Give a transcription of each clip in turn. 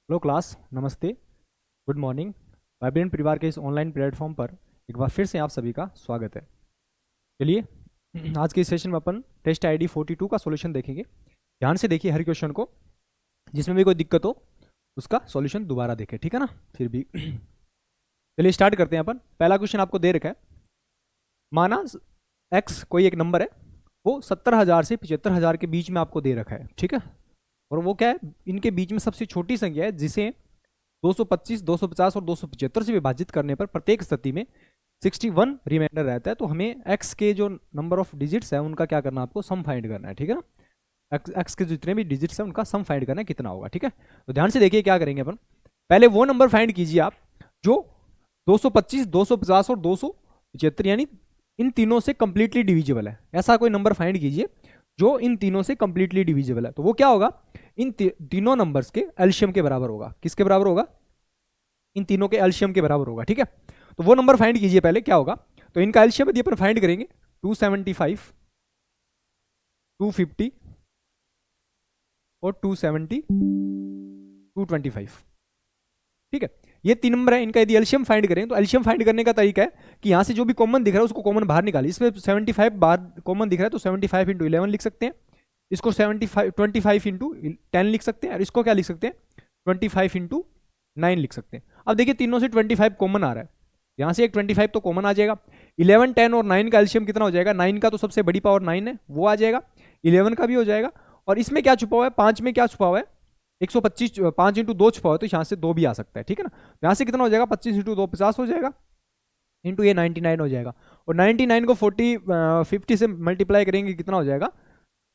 Hello class, नमस्ते, good morning. Vibrant परिवार के इस ऑनलाइन प्लेटफॉर्म पर एक बार फिर से आप सभी का स्वागत है। चलिए, आज के इस सेशन में अपन टेस्ट आईडी 42 का सॉल्यूशन देखेंगे। ध्यान से देखिए हर क्वेश्चन को, जिसमें भी कोई दिक्कत हो उसका सॉल्यूशन दोबारा देखें, ठीक है ना। फिर भी चलिए स्टार्ट करते हैं अपन। पहला क्वेश्चन आपको दे रखा है, माना एक्स कोई एक नंबर है, वो 70,000 से 75,000 के बीच में आपको दे रखा है, ठीक है। और वो क्या है, इनके बीच में सबसे छोटी संख्या है जिसे 225, 250 और 275 से विभाजित करने पर प्रत्येक स्थिति में 61 रिमाइंडर रहता है। तो हमें x के जो नंबर ऑफ डिजिट्स है उनका क्या करना है, आपको सम फाइंड करना है, ठीक है ना। x के जितने भी डिजिट्स हैं उनका सम फाइंड करना है, कितना होगा, ठीक है। तो ध्यान से देखिए क्या करेंगे अपन। पहले वो नंबर फाइंड कीजिए आप जो 225, 250 और 275 यानी इन तीनों से कंप्लीटली डिविजिबल है। ऐसा कोई नंबर फाइंड कीजिए जो इन तीनों से कंप्लीटली डिविजिबल है। तो वो क्या होगा, इन तीनों नंबर्स के एलसीएम के बराबर होगा। किसके बराबर होगा, इन तीनों के एलसीएम के बराबर होगा, ठीक है। तो वो नंबर फाइंड कीजिए पहले, क्या होगा। तो इनका एलसीएम यदि अपन फाइंड करेंगे 275, 250 और 270, 225, ठीक है। ये तीन नंबर है, इनका यदि एलसीएम फाइंड करें तो एलसीएम फाइंड करने का तरीका है कि यहां से जो भी कॉमन दिख रहा है उसको कॉमन बाहर निकालिए। इसमें 75 बाहर कॉमन दिख रहा है तो 75 इंटू 11 लिख सकते हैं। इसको 75 25 इंटू 10 लिख सकते हैं, और इसको क्या लिख सकते हैं, 25 इंटू 9 लिख सकते हैं। अब देखिए तीनों से 25 कॉमन आ रहा है, यहां से एक 25 तो कॉमन आ जाएगा। 11, 10 और 9 का एलसीएम कितना हो जाएगा, 9 का तो सबसे बड़ी पावर 9 है, वो आ जाएगा। 11 का भी हो जाएगा, और इसमें क्या छुपा हुआ है, 5 में क्या छुपा हुआ है, 125, 5 इंटू 2 छुपा हुआ है, तो यहाँ से 2 भी आ सकता है, ठीक है ना। यहाँ से कितना हो जाएगा, 25 इंटू 2 50 हो जाएगा, इंटू ये 99 हो जाएगा। और 99 को 50 से मल्टीप्लाई करेंगे कितना हो जाएगा,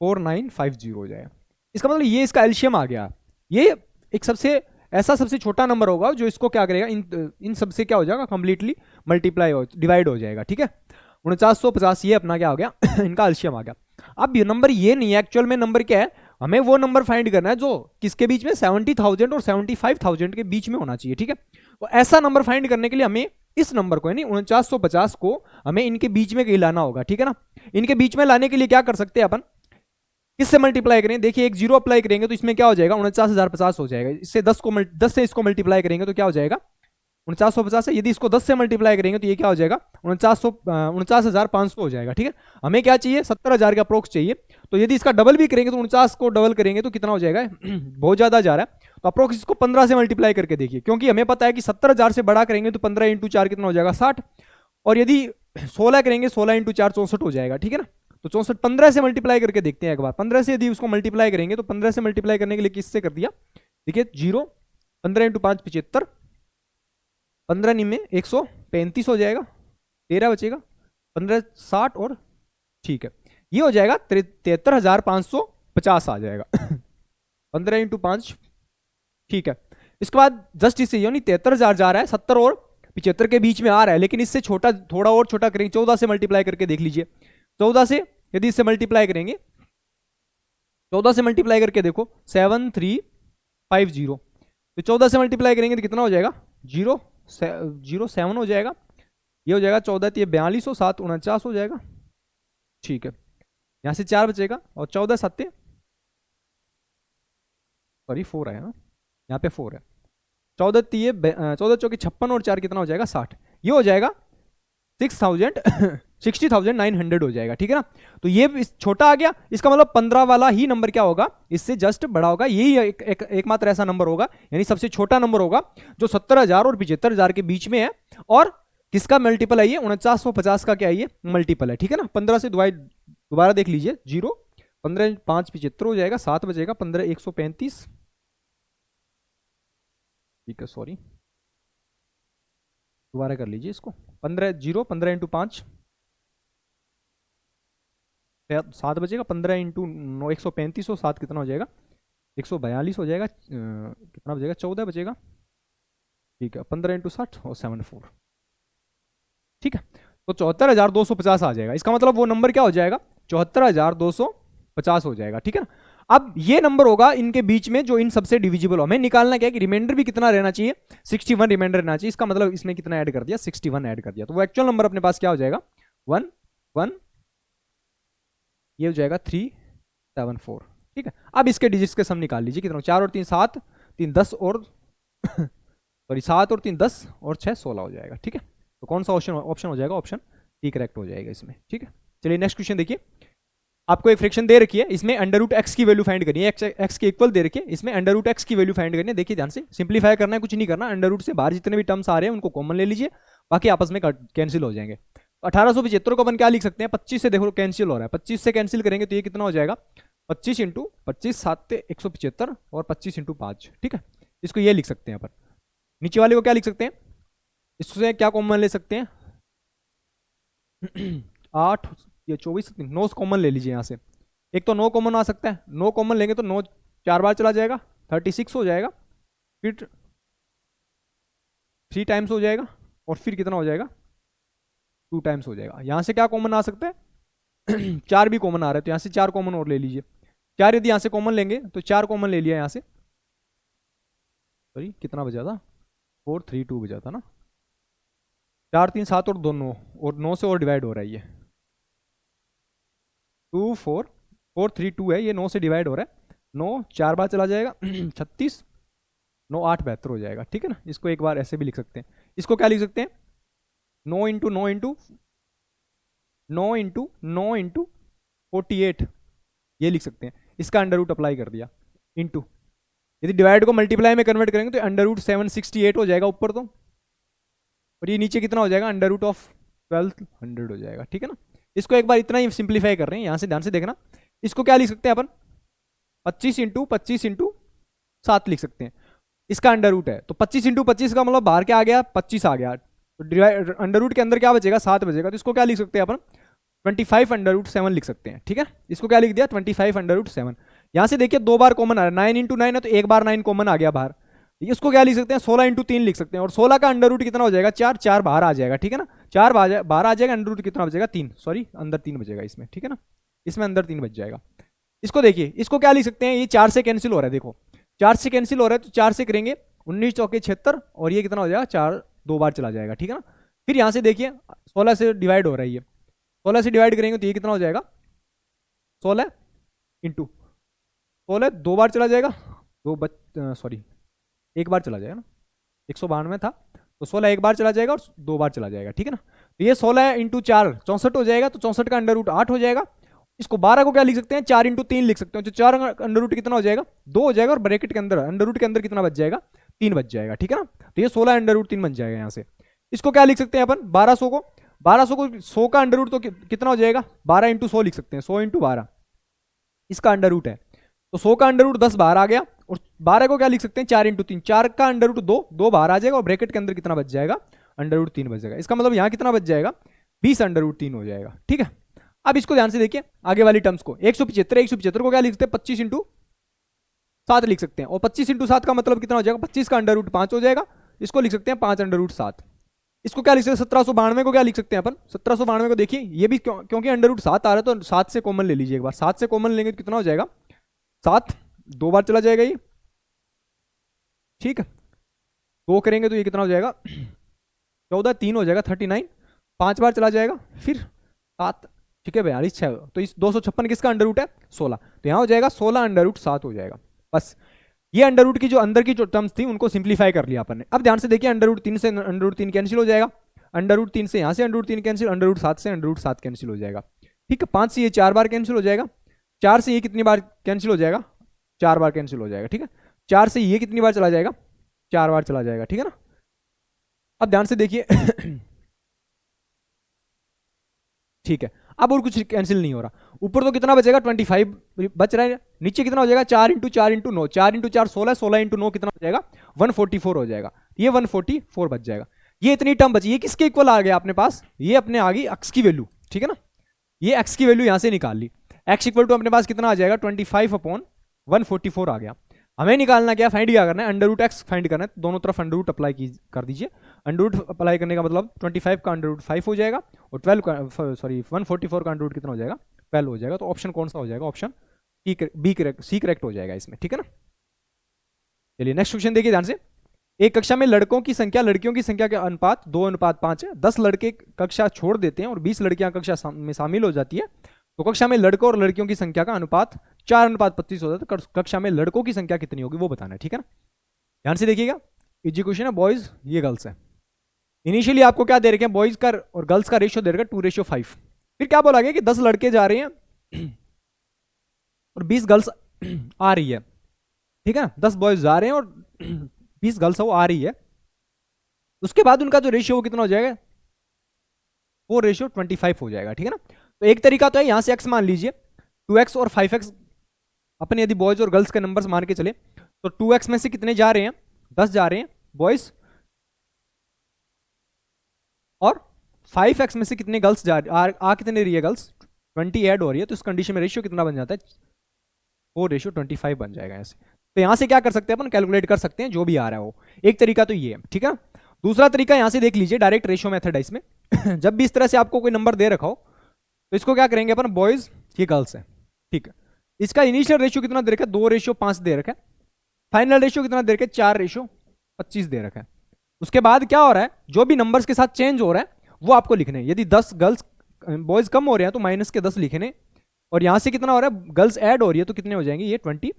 4950 हो जाएगा। इसका मतलब ये इसका एलसीएम आ गया। ये एक सबसे छोटा नंबर होगा जो इसको क्या करेगा, इन सबसे क्या हो जाएगा, कंप्लीटली मल्टीप्लाई हो, डिवाइड हो जाएगा, ठीक है। 4950 ये अपना क्या हो गया इनका एलसीएम आ गया। अब ये नंबर ये नहीं है, एक्चुअल में नंबर क्या है, हमें वो नंबर फाइंड करना है जो किसके बीच में, 70,000 और 75,000 के बीच में होना चाहिए, ठीक है। तो ऐसा नंबर फाइंड करने के लिए हमें इस नंबर को यानी 4950 को हमें इनके बीच में कहीं लाना होगा, ठीक है ना। इनके बीच में लाने के लिए क्या कर सकते हैं अपन, किससे मल्टीप्लाई करें, देखिए एक जीरो अप्लाई करेंगे तो इसमें क्या हो जाएगा, 49,050 हो जाएगा। इससे 10 से इसको मल्टीप्लाई करेंगे तो क्या हो जाएगा, 4950 है। यदि इसको 10 से मल्टीप्लाई करेंगे तो ये क्या हो जाएगा, 49,500 हो जाएगा, ठीक है। हमें क्या चाहिए, 70,000 का अप्रोक्स चाहिए। तो यदि इसका डबल भी करेंगे तो 49 को डबल करेंगे तो कितना हो जाएगा बहुत ज्यादा जा रहा है। तो अप्रोक्स इसको 15 से मल्टीप्लाई करके देखिए, क्योंकि हमें पता है कि 70,000 से बड़ा करेंगे तो 15 इंटू 4 कितना हो जाएगा, 60। और यदि 16 करेंगे, 16 इंटू 4 64 हो जाएगा, ठीक है ना। तो 64 15 से मल्टीप्लाई करके देखते हैं एक बार। 15 से यदि उसको मल्टीप्लाई करेंगे तो 15 से मल्टीप्लाई करने के लिए किससे कर दिया, देखिए 0, 15 इंटू 5 75, 15 में 135 हो जाएगा, 13 बचेगा, 15 60 और ठीक है, ये हो जाएगा 73,550 आ जाएगा 15 इंटू 5, ठीक है। इसके बाद जस्ट इससे यानी 73,000 जा रहा है, 70 और 75 के बीच में आ रहा है, लेकिन इससे छोटा, थोड़ा और छोटा करेंगे, 14 से मल्टीप्लाई करके देख लीजिए। 14 से यदि इससे मल्टीप्लाई करेंगे, 14 से मल्टीप्लाई करके देखो 7350, तो 14 से मल्टीप्लाई करेंगे तो कितना हो जाएगा, 007 हो जाएगा। ये हो जाएगा 14 तो ये 42 हो, 7 49 हो जाएगा, ठीक है। यहाँ से 4 बचेगा और 14 7 सॉरी 4 है ना, यहाँ पे 4 है। 14 तीय 14 चौकी 56 और 4 कितना हो जाएगा, 60। ये हो जाएगा 60,900 हो जाएगा, ठीक है ना। तो ये छोटा आ गया, इसका मतलब 15 वाला ही नंबर क्या होगा, इससे जस्ट बड़ा होगा। यही एकमात्र ऐसा नंबर होगा, यानी सबसे छोटा नंबर होगा जो 70,000 और 75,000 के बीच में है। और किसका मल्टीपल है ये, 4950 का क्या है, ये मल्टीपल है, ठीक है ना। 15 से दोबारा देख लीजिए, 0, 15 5 75 हो जाएगा, 7 बचेगा, 15 135, ठीक है, सॉरी दोबारा कर लीजिए इसको। 15 0, 15 इंटू 5 7 बचेगा, 15 इंटू 135 हो, 7 कितना हो जाएगा, 142 हो जाएगा, कितना बचेगा, 14 बचेगा, ठीक है। 15 इंटू 60 और 74, ठीक है। तो 74,250 आ जाएगा। इसका मतलब वो नंबर क्या हो जाएगा, 74,250 हो जाएगा, ठीक है ना। अब ये नंबर होगा इनके बीच में जो इन सबसे डिविजिबल हो। हमें निकालना क्या है कि रिमाइंडर भी कितना रहना चाहिए, 61 रिमाइंडर रहना चाहिए। इसका मतलब इसमें कितना ऐड कर दिया, 61 ऐड कर दिया, तो वो एक्चुअल नंबर अपने पास क्या हो जाएगा, 1 1, ये हो जाएगा 374, ठीक है। अब इसके डिजिट्स के सम निकाल लीजिए, कितना, 4 और 3 7, 3 10 और सॉरी 7 और 3 10 और 6 16 हो जाएगा। ठीक है, तो कौन सा ऑप्शन ऑप्शन हो जाएगा? ऑप्शन डी करेक्ट हो जाएगा इसमें। ठीक है, चलिए नेक्स्ट क्वेश्चन देखिए। आपको एक फ्रैक्शन दे रखी है, इसमें अंडर रूट एक्स की वैल्यू फाइंड करनी है, एक्स के इक्वल दे रखी है, इसमें अंडर रूट एक्स की वैल्यू फाइंड करनी है। देखिए ध्यान से, सिंप्लीफाई करना है, कुछ नहीं करना। अंडर रूट से बाहर जितने भी टर्म्स आ रहे हैं उनको कॉमन ले लीजिए, बाकी आपस में कैंसिल हो जाएंगे। 1875 को अपन क्या लिख सकते हैं? 25 से देखो कैंसिल हो रहा है, 25 से कैंसिल करेंगे तो ये कितना हो जाएगा? 25 इंटू 25 7 175 और 25 इंटू 5। ठीक है, इसको ये लिख सकते हैं अपन। नीचे वाले को क्या लिख सकते हैं? इससे क्या कॉमन ले सकते हैं? 8 या 24 9 कॉमन ले लीजिए यहाँ से। एक तो 9 कॉमन आ सकता है, 9 कॉमन लेंगे तो 9 4 बार चला जाएगा, 36 हो जाएगा, फिर 3 टाइम्स हो जाएगा, और फिर कितना हो जाएगा? 2 टाइम्स हो जाएगा। यहाँ से क्या कॉमन आ सकता है? 4 भी कॉमन आ रहा है, तो यहाँ से 4 कॉमन और ले लीजिए। 4 यदि यहाँ से कॉमन लेंगे तो 4 कॉमन ले लिया यहाँ से, सॉरी कितना बचा था? 4 3 2 बचा था ना। 4 3 7 और 2 9, और 9 से और डिवाइड हो रहा है ये 2 4 4 3 2 है, ये 9 से डिवाइड हो रहा है। 9 4 बार चला जाएगा 36, 9 8 72 हो जाएगा। ठीक है ना, इसको एक बार ऐसे भी लिख सकते हैं। इसको क्या लिख सकते हैं? 9 इंटू 9 इंटू 9 इंटू 9 इंटू 48, ये लिख सकते हैं। इसका अंडर रूट अप्लाई कर दिया, इंटू यदि डिवाइड को मल्टीप्लाई में कन्वर्ट करेंगे तो अंडर रूट 768 हो जाएगा ऊपर तो, और ये नीचे कितना हो जाएगा? अंडर रूट ऑफ 1200 हो जाएगा। ठीक है ना, इसको एक बार इतना ही सिंप्लीफाई कर रहे हैं, यहाँ से ध्यान से देखना। इसको क्या लिख सकते हैं अपन? 25 इंटू 25 इंटू 7 लिख सकते हैं। इसका अंडर रूट है तो 25 इंटू 25 का मतलब बाहर क्या आ गया? 25 आ गया, तो अंडर रूट के अंदर क्या बचेगा? 7 बचेगा। तो इसको क्या लिख सकते हैं अपन? 25 अंडर रूट 7 लिख सकते हैं। ठीक है, इसको क्या लिख दिया? 25 अंडर रूट 7। यहाँ से देखिए 2 बार कॉमन आ रहा है, 9 इंटू 9 है तो एक बार 9 कॉमन आ गया बाहर। इसको क्या लिख सकते हैं? 16 इंटू 3 लिख सकते हैं, और 16 का अंडर रूट कितना हो जाएगा? 4 4 बाहर आ जाएगा। ठीक है ना, 4 बाहर आ जाएगा, अंडर रूट कितना बचेगा? 3, सॉरी अंदर 3 बचेगा इसमें। ठीक है ना, इसमें अंदर 3 बच जाएगा। इसको देखिए, इसको क्या लिख सकते हैं? ये 4 से कैंसिल हो रहा है, देखो 4 से कैंसिल हो रहा है, तो 4 से करेंगे 19 चौके 76, और ये कितना हो जाएगा? 4 2 बार चला जाएगा। ठीक है ना, फिर यहाँ से देखिए 16 से डिवाइड हो रहा है, ये 16 से डिवाइड करेंगे तो ये कितना हो जाएगा? 16 इंटू 16 2 बार चला जाएगा, सॉरी एक बार चला जाएगा ना, 192 था तो 16 एक बार चला जाएगा और 2 बार चला जाएगा। ठीक है ना, तो ये 16 इंटू 4 64 हो जाएगा, तो 64 का अंडर रूट 8 हो जाएगा। इसको 12 को क्या लिख सकते हैं? 4 इंटू 3 लिख सकते हैं, तो 4 अंडर रूट कितना हो जाएगा? 2 हो जाएगा, और ब्रैकेट के अंदर अंडर रूट के अंदर कितना बच जाएगा? 3 बच जाएगा। ठीक है ना, तो ये 16 अंडर रूट 3 बन जाएगा यहाँ से। इसको क्या लिख सकते हैं अपन? 1200 को 100 का अंडर रूट तो कितना हो जाएगा? 12 इंटू 100 लिख सकते हैं, 100 इंटू 12 इसका अंडर रूट है, तो 100 का अंडर रूट 10 बाहर आ गया, और 12 को क्या लिख सकते हैं? 4 इंटू 3, 4 का अंडर रूट 2 2 बाहर आ जाएगा, और ब्रैकेट के अंदर कितना बच जाएगा? अंडर रूट 3 बच जाएगा। इसका मतलब यहाँ कितना बच जाएगा? 20 अंडर रूट 3 हो जाएगा। ठीक है, अब इसको ध्यान से देखिए आगे वाली टर्म्स को। 175 को क्या लिख सकते हैं? 25 इंटू 7 लिख सकते हैं, और 25 इंटू 7 का मतलब कितना हो जाएगा? 25 का अंडर रूट 5 हो जाएगा, इसको लिख सकते हैं 5 अंडर रूट 7। इसको क्या लिख सकते हैं? 1792 को क्या लिख सकते हैं अपन? 1792 को देखिए, ये भी क्योंकि अंडर रूट 7 आ रहा है तो 7 से कॉमन ले लीजिए एक बार। 7 से कॉमन लेंगे तो कितना हो जाएगा? 7 2 बार चला जाएगा ये। ठीक है, 2 करेंगे तो ये कितना हो जाएगा? 14 3 हो जाएगा 39, 5 बार चला जाएगा, फिर 7, ठीक है 42 6, तो इस 256 किसका अंडर रूट है? 16, तो यहाँ हो जाएगा 16 अंडर रूट 7 हो जाएगा। बस ये अंडर रूट की जो अंदर की जो टर्म्स थी उनको सिंप्लीफाई कर लिया अपन ने। अब ध्यान से देखिए, अंडर रूट 3 से अंडर रूट 3 कैंसिल हो जाएगा, अंडर रूट 3 से यहाँ से under root 3 cancel, under root 7 से अंडर रूट 7 कैंसिल हो जाएगा। ठीक है, 5 से ये 4 बार कैंसिल हो जाएगा, 4 से ये कितनी बार कैंसिल हो जाएगा? 4 बार कैंसिल हो जाएगा। ठीक है, 4 से ये कितनी बार चला जाएगा? 4 बार चला जाएगा। ठीक है ना, अब ध्यान से देखिए ठीक है, अब और कुछ कैंसिल नहीं हो रहा। ऊपर तो कितना बचेगा? 25 बच रहा है, नीचे कितना हो जाएगा? 4 इंटू 4 इंटू 9, 4 इंटू 4 16, 16 इंटू 9 कितना हो जाएगा? 144 हो जाएगा, ये 144 बच जाएगा। ये इतनी टर्म बची, ये किसके इक्वल आ गया अपने पास? ये अपने आ गई एक्स की वैल्यू। ठीक है ना, ये एक्स की वैल्यू यहां से निकाल ली, एक्स इक्वल टू अपने पास कितना आ जाएगा? 25/144 आ गया। हमें निकालना क्या? फाइंड क्या करना है? अंडर रूट एक्स फाइंड करना है, दोनों तरफ अंडर रूट अप्लाई कर दीजिए। अंडर रूट अप्लाई करने का मतलब 25 का अंडर रूट 5 हो जाएगा, और 12 का 144 का अंडर रूट कितना हो जाएगा? 12 हो जाएगा। तो ऑप्शन कौन सा हो जाएगा? ऑप्शन सी करेक्ट हो जाएगा इसमें। ठीक है ना, चलिए नेक्स्ट क्वेश्चन देखिए ध्यान से। एक कक्षा में लड़कों की संख्या लड़कियों की संख्या के अनुपात 2:5 है। 10 लड़के कक्षा छोड़ देते हैं और 20 लड़कियां कक्षा में शामिल हो जाती है, तो कक्षा में लड़कों और लड़कियों की संख्या का अनुपात 4:25 होता है। तो कक्षा में लड़कों की संख्या कितनी होगी वो बताना है। ठीक है ना, ध्यान से देखिएगा, इजी क्वेश्चन है बॉयज, ये गर्ल्स है। इनिशियली आपको क्या दे रखे हैं, बॉयज का और गर्ल्स का रेशियो दे रखा है 2:5। फिर क्या बोला गया कि 10 लड़के जा रहे हैं और 20 गर्ल्स आ रही है, ठीक है, 10 बॉयज जा रहे हैं और 20 गर्ल्स वो आ रही है। उसके बाद उनका जो रेशियो वो कितना हो जाएगा, वो रेशियो 25 हो जाएगा, ठीक है ना। तो एक तरीका तो है, यहां से x मान लीजिए 2x और 5x अपने यदि बॉयज और गर्ल्स के नंबर्स मान के चले तो 2x में से कितने जा रहे हैं, 10 जा रहे हैं बॉयज, और 5x में से कितने गर्ल्स जा रही आ कितने रही है गर्ल्स, 20 ऐड हो रही है। तो इस कंडीशन में रेशियो कितना बन जाता है, वो रेशियो 25 बन जाएगा ऐसे। तो यहां से क्या कर सकते हैं अपन, कैलकुलेट कर सकते हैं जो भी आ रहा है वो। एक तरीका तो ये है, ठीक है। दूसरा तरीका यहां से देख लीजिए, डायरेक्ट रेशियो मेथड है इसमें जब भी इस तरह से आपको कोई नंबर दे रखा हो तो इसको क्या करेंगे अपन, बॉयज ये गर्ल्स है, ठीक है, इसका इनिशियल रेशियो कितना दे रखा है, 2:5 दे रखा है। फाइनल रेशियो कितना दे रखा है, 4:25 दे रखा है। उसके बाद क्या हो रहा है, जो भी नंबर्स के साथ चेंज हो रहा है वो आपको लिखने हैं। यदि 10 गर्ल्स बॉयज कम हो रहे हैं तो -10 लिखने, और यहां से कितना हो रहा है, गर्ल्स ऐड हो रही है तो कितने हो जाएंगे, ये 20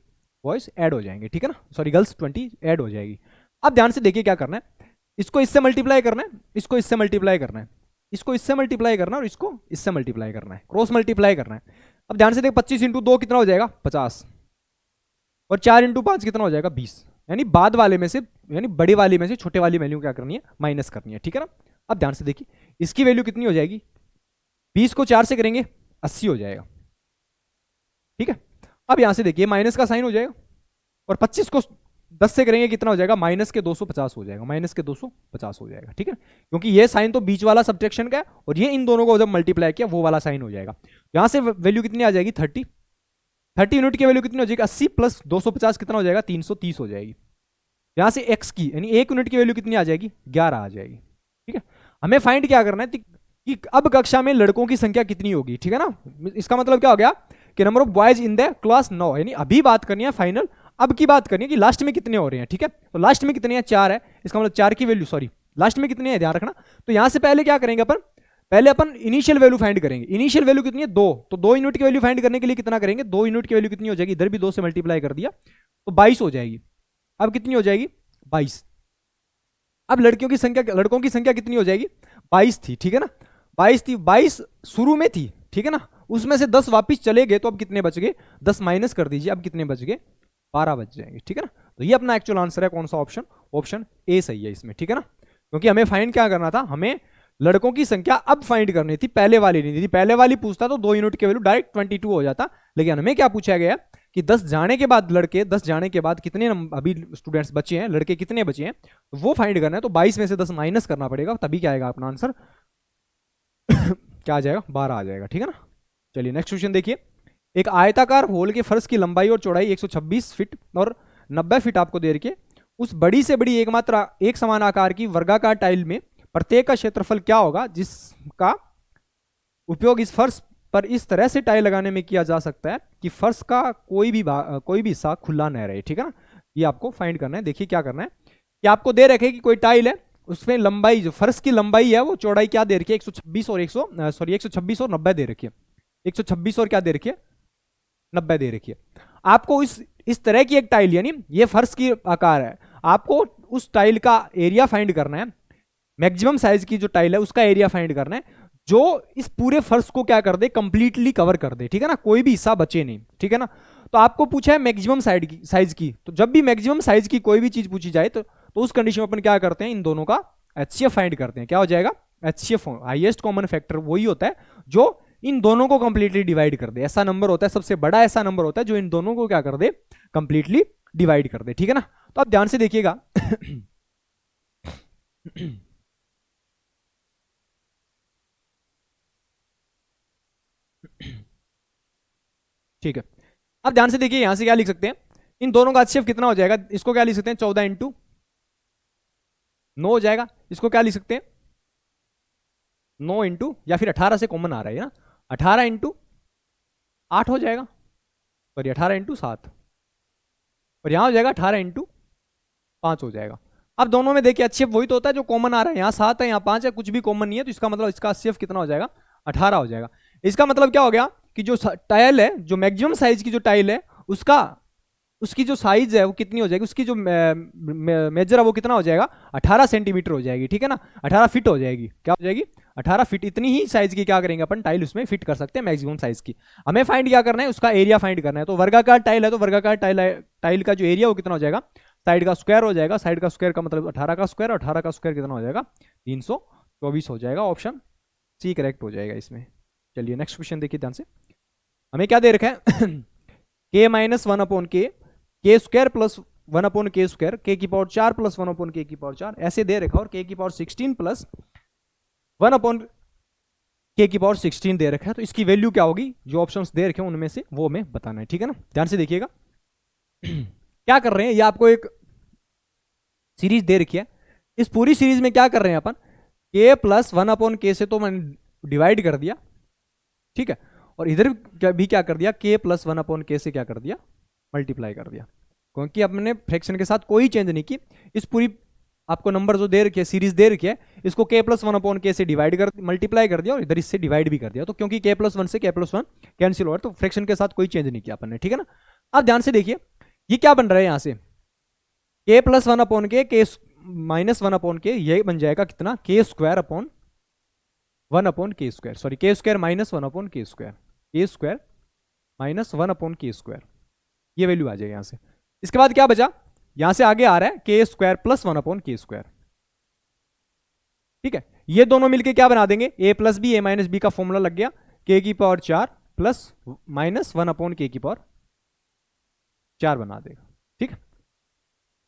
बॉयज ऐड हो जाएंगे, ठीक है ना, सॉरी गर्ल्स 20 ऐड हो जाएगी। अब ध्यान से देखिए क्या करना है, इसको इससे मल्टीप्लाई करना है, इसको इससे मल्टीप्लाई करना है, इसको इससे मल्टीप्लाई करना है, और इसको इससे मल्टीप्लाई करना है, क्रॉस मल्टीप्लाई करना है। अब ध्यान से देख, 25 × 2 कितना हो जाएगा, 50, और 4 × 5 कितना हो जाएगा, 20। यानी बाद वाले में से, यानी बड़ी वाली में से छोटे वाली वैल्यू क्या करनी है, माइनस करनी है, ठीक है ना। अब ध्यान से देखिए, इसकी वैल्यू कितनी हो जाएगी, 20 को 4 से करेंगे 80 हो जाएगा, ठीक है। अब यहां से देखिए माइनस का साइन हो जाएगा, और 25 को 10 से करेंगे कितना हो जाएगा, -250 हो जाएगा, -250 हो जाएगा, ठीक है। क्योंकि ये साइन तो बीच वाला सब्ट्रैक्शन का है, और ये इन दोनों को जब मल्टीप्लाई किया वो वाला साइन हो जाएगा। यहां से वैल्यू कितनी आ जाएगी, 30 यूनिट की वैल्यू कितनी हो जाएगी, 80 + 250 कितना हो जाएगा, 330 हो जाएगी। यहां से x की यानी 1 यूनिट की वैल्यू कितनी आ जाएगी, 11 आ जाएगी, ठीक है। हमें फाइंड क्या करना है कि अब कक्षा में लड़कों की संख्या कितनी होगी, ठीक है ना। इसका मतलब क्या हो गया कि number of boys in the class 9, यानी अभी बात करनी है फाइनल, अब की बात करनी है कि लास्ट में कितने हो रहे हैं, ठीक है। तो लास्ट में कितने हैं, 4 है, इसका मतलब 4 की वैल्यू, सॉरी लास्ट में कितने हैं ध्यान रखना। तो यहां से पहले क्या करेंगे अपन, पहले अपन इनिशियल वैल्यू फाइंड करेंगे। इनिशियल वैल्यू कितनी है, 2, तो 2 यूनिट की वैल्यू फाइंड करने के लिए कितना करेंगे, 2 यूनिट की वैल्यू कितनी हो जाएगी, इधर भी 2 से मल्टीप्लाई कर दिया तो 22 हो जाएगी। अब कितनी हो जाएगी, 22। अब लड़कियों की संख्या, लड़कों की संख्या कितनी हो जाएगी, 22 थी, ठीक है ना, 22 थी, 22 शुरू में थी, ठीक है ना, उसमें से 10 वापिस चले गए तो अब कितने बच गए, 10 माइनस कर दीजिए, अब कितने बच गए, 12 बच जाएंगे, ठीक है ना। तो ये अपना एक्चुअल आंसर है, कौन सा ऑप्शन, ऑप्शन ए सही है इसमें, ठीक है ना। क्योंकि हमें फाइंड क्या करना था, हमें लड़कों की संख्या अब फाइंड करनी थी, पहले वाली नहीं थी। पहले वाली पूछता तो 2 यूनिट की वैल्यू डायरेक्ट 22 हो जाता, लेकिन हमें क्या पूछा गया कि 10 जाने के बाद लड़के, 10 जाने के बाद कितने अभी स्टूडेंट्स बचे हैं, लड़के कितने बचे हैं, वो फाइंड करना है। तो 22 में से 10 माइनस करना पड़ेगा, तभी क्या आएगा अपना आंसर क्या आ जाएगा, 12 आ जाएगा, ठीक है ना। चलिए नेक्स्ट क्वेश्चन देखिए, एक आयताकार होल के फर्श की लंबाई और चौड़ाई 126 फीट और 90 फीट आपको दे रखी है। उस बड़ी से बड़ी एकमात्र एक समान आकार की वर्गाकार टाइल में प्रत्येक का क्षेत्रफल क्या होगा जिसका उपयोग इस फर्श पर इस तरह से टाइल लगाने में किया जा सकता है कि फर्श का कोई भी हिस्सा खुला न रहे, ठीक है ना। ये आपको फाइंड करना है। देखिए क्या करना है कि आपको दे रखे कि कोई टाइल है, उसमें लंबाई, जो फर्श की लंबाई है वो चौड़ाई क्या दे रखी है, 126 और 126 और 90 दे रखी है। 126 और क्या दे रखी है, 90 दे रखी है। आपको इस तरह की एक टाइल, यानी ये फर्श की आकार है, आपको उस टाइल का एरिया फाइंड करना है। मैक्सिमम साइज की जो टाइल है उसका एरिया फाइंड करना है जो इस पूरे फर्श को क्या कर दे, कंप्लीटली कवर कर दे, ठीक है ना, कोई भी हिस्सा बचे नहीं, ठीक है ना। तो आपको पूछा है मैक्सिमम साइज की, तो जब भी मैक्सिमम साइज की कोई भी चीज पूछी जाए तो उस कंडीशन में अपन क्या करते हैं, इन दोनों का एचसीएफ फाइंड करते हैं। क्या हो जाएगा, एचसीएफ, हाईएस्ट कॉमन फैक्टर वही होता है जो इन दोनों को कंप्लीटली डिवाइड कर दे। ऐसा नंबर होता है, सबसे बड़ा ऐसा नंबर होता है जो इन दोनों को क्या कर दे, कंप्लीटली डिवाइड कर दे, ठीक है ना। तो आप ध्यान से देखिएगा ठीक है, अब ध्यान से देखिए, यहां से क्या लिख सकते हैं, इन दोनों का एचसीएफ कितना हो जाएगा, इसको क्या लिख सकते हैं, 14 × 9 हो जाएगा। इसको क्या लिख सकते हैं, 9 इंटू, या फिर 18 से कॉमन आ रहा है ना, 18 × 8 हो जाएगा, सॉरी 18 × 7, और यहां हो जाएगा 18 × 5 हो जाएगा। अब दोनों में देखिए एचसीएफ वही तो होता है जो कॉमन आ रहा है, यहाँ 7 है यहाँ 5 है, कुछ भी कॉमन नहीं है, तो इसका मतलब इसका एचसीएफ कितना हो जाएगा, 18 हो जाएगा। इसका मतलब क्या हो गया कि जो टाइल है, जो मैक्सिमम साइज की जो टाइल है उसकी जो साइज है वो कितनी हो जाएगी, उसकी जो मेजर है वो कितना हो जाएगा, 18 सेंटीमीटर हो जाएगी, ठीक है ना, 18 फीट हो जाएगी, क्या हो जाएगी 18 फीट। इतनी ही साइज की क्या करेंगे अपन, टाइल उसमें फिट कर सकते हैं मैक्सिमम साइज की। हमें फाइंड क्या करना है, उसका एरिया फाइंड करना है। तो वर्गाकार टाइल है तो वर्गाकार टाइल का जो एरिया वो कितना हो जाएगा, साइड का स्क्वायर हो जाएगा, साइड का स्क्वायर का मतलब 18 का स्क्वायर, 18 का स्क्वायर कितना हो जाएगा 324 हो जाएगा। ऑप्शन सी करेक्ट हो जाएगा इसमें। चलिए नेक्स्ट क्वेश्चन देखिए ध्यान से, हमें क्या दे रखा है के माइनस 1 अपॉन के स्क्वायर प्लस 1 अपॉन के स्क्वायर, के की पावर 4 प्लस 1 अपॉन के की पावर 4 ऐसे दे रखा, और के की पावर 16 प्लस 1 अपॉन के की पावर 16 दे रखा है। तो इसकी वैल्यू क्या होगी, जो ऑप्शंस दे रखे हैं उनमें से वो हमें बताना है, ठीक है ना। ध्यान से देखिएगा क्या कर रहे हैं, ये आपको एक सीरीज दे रखी है, इस पूरी सीरीज में क्या कर रहे हैं अपन, के प्लस 1 अपॉन के से तो मैंने डिवाइड कर दिया, ठीक है, और इधर भी क्या कर दिया, के प्लस 1 अपॉन के से क्या कर दिया, मल्टीप्लाई कर दिया, क्योंकि अपने फ्रैक्शन के साथ कोई चेंज नहीं की। इस पूरी आपको नंबर जो दे रखी है, सीरीज दे रखी है, इसको के प्लस 1 अपॉन के से डिवाइड कर मल्टीप्लाई कर दिया, और इधर इससे डिवाइड भी कर दिया। तो क्योंकि के प्लस 1 से के प्लस 1 कैंसिल हो रहा है, तो फ्रैक्शन के साथ कोई चेंज नहीं किया अपन ने, ठीक है ना। अब ध्यान से देखिए ये क्या बन रहा है, यहां से के प्लस 1 अपॉन के माइनस 1 अपॉन के, ये बन जाएगा कितना, के स्क्वायर अपॉन 1 अपॉन के स्क्वायर, सॉरी के स्क्वायर माइनस 1 अपॉन के स्क्वायर, के स्क्वायर माइनस 1 अपॉन के स्क्वायर, ये वैल्यू आ जाएगी यहां से। इसके बाद क्या बचा, यहां से आगे आ रहा है के स्क्वायर प्लस 1 अपॉन के स्क्वायर, ठीक है, ये दोनों मिलके क्या बना देंगे, ए प्लस बी, ए माइनस बी का फॉर्मूला लग गया, के की पावर 4 प्लस माइनस 1 अपॉन के की पावर 4 बना देगा, ठीक है।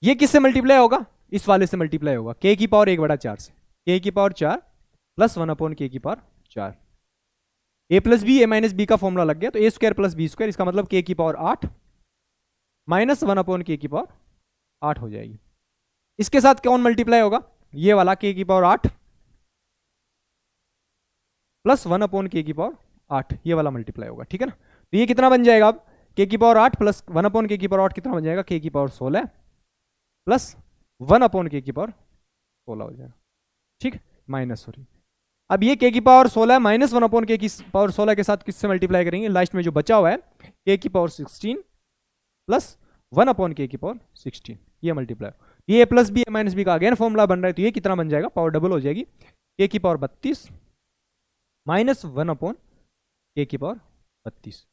ये किससे मल्टीप्लाई होगा, इस वाले से मल्टीप्लाई होगा, के की पावर 1/4 से, के की पावर 4 प्लस 1 अपॉन के की पावर 4, ए प्लस बी, ए माइनस बी का फॉर्मूला लग गया, तो ए स्क्वायर प्लस बी स्क्वायर, इसका मतलब के की पावर 8 माइनस 1 अपॉन के की पावर 8 हो जाएगी। इसके साथ कौन मल्टीप्लाई होगा, ये वाला के की पावर 8 प्लस 1 अपॉन के की पावर 8, ये वाला मल्टीप्लाई होगा, ठीक है ना। तो ये कितना बन जाएगा अब, के की पावर 8 प्लस 1 अपॉन के की पावर 8 कितना बन जाएगा, के की पावर 16 प्लस 1 अपॉन के की पावर 16 हो जाएगा, ठीक है, माइनस हो रही। अब ये के की पावर 16 माइनस 1 अपॉन के की पावर 16 के साथ किससे मल्टीप्लाई करेंगे, लास्ट में जो बचा हुआ है के की पावर 16 प्लस 1 अपॉन के की पावर 16, ये मल्टीप्लाई, ये ए प्लस बी, ए माइनस बी का अगेन फॉर्मूला बन रहा है, तो ये कितना बन जाएगा, पावर डबल हो जाएगी, के की पावर 32 माइनस 1 अपॉन के की पावर 32।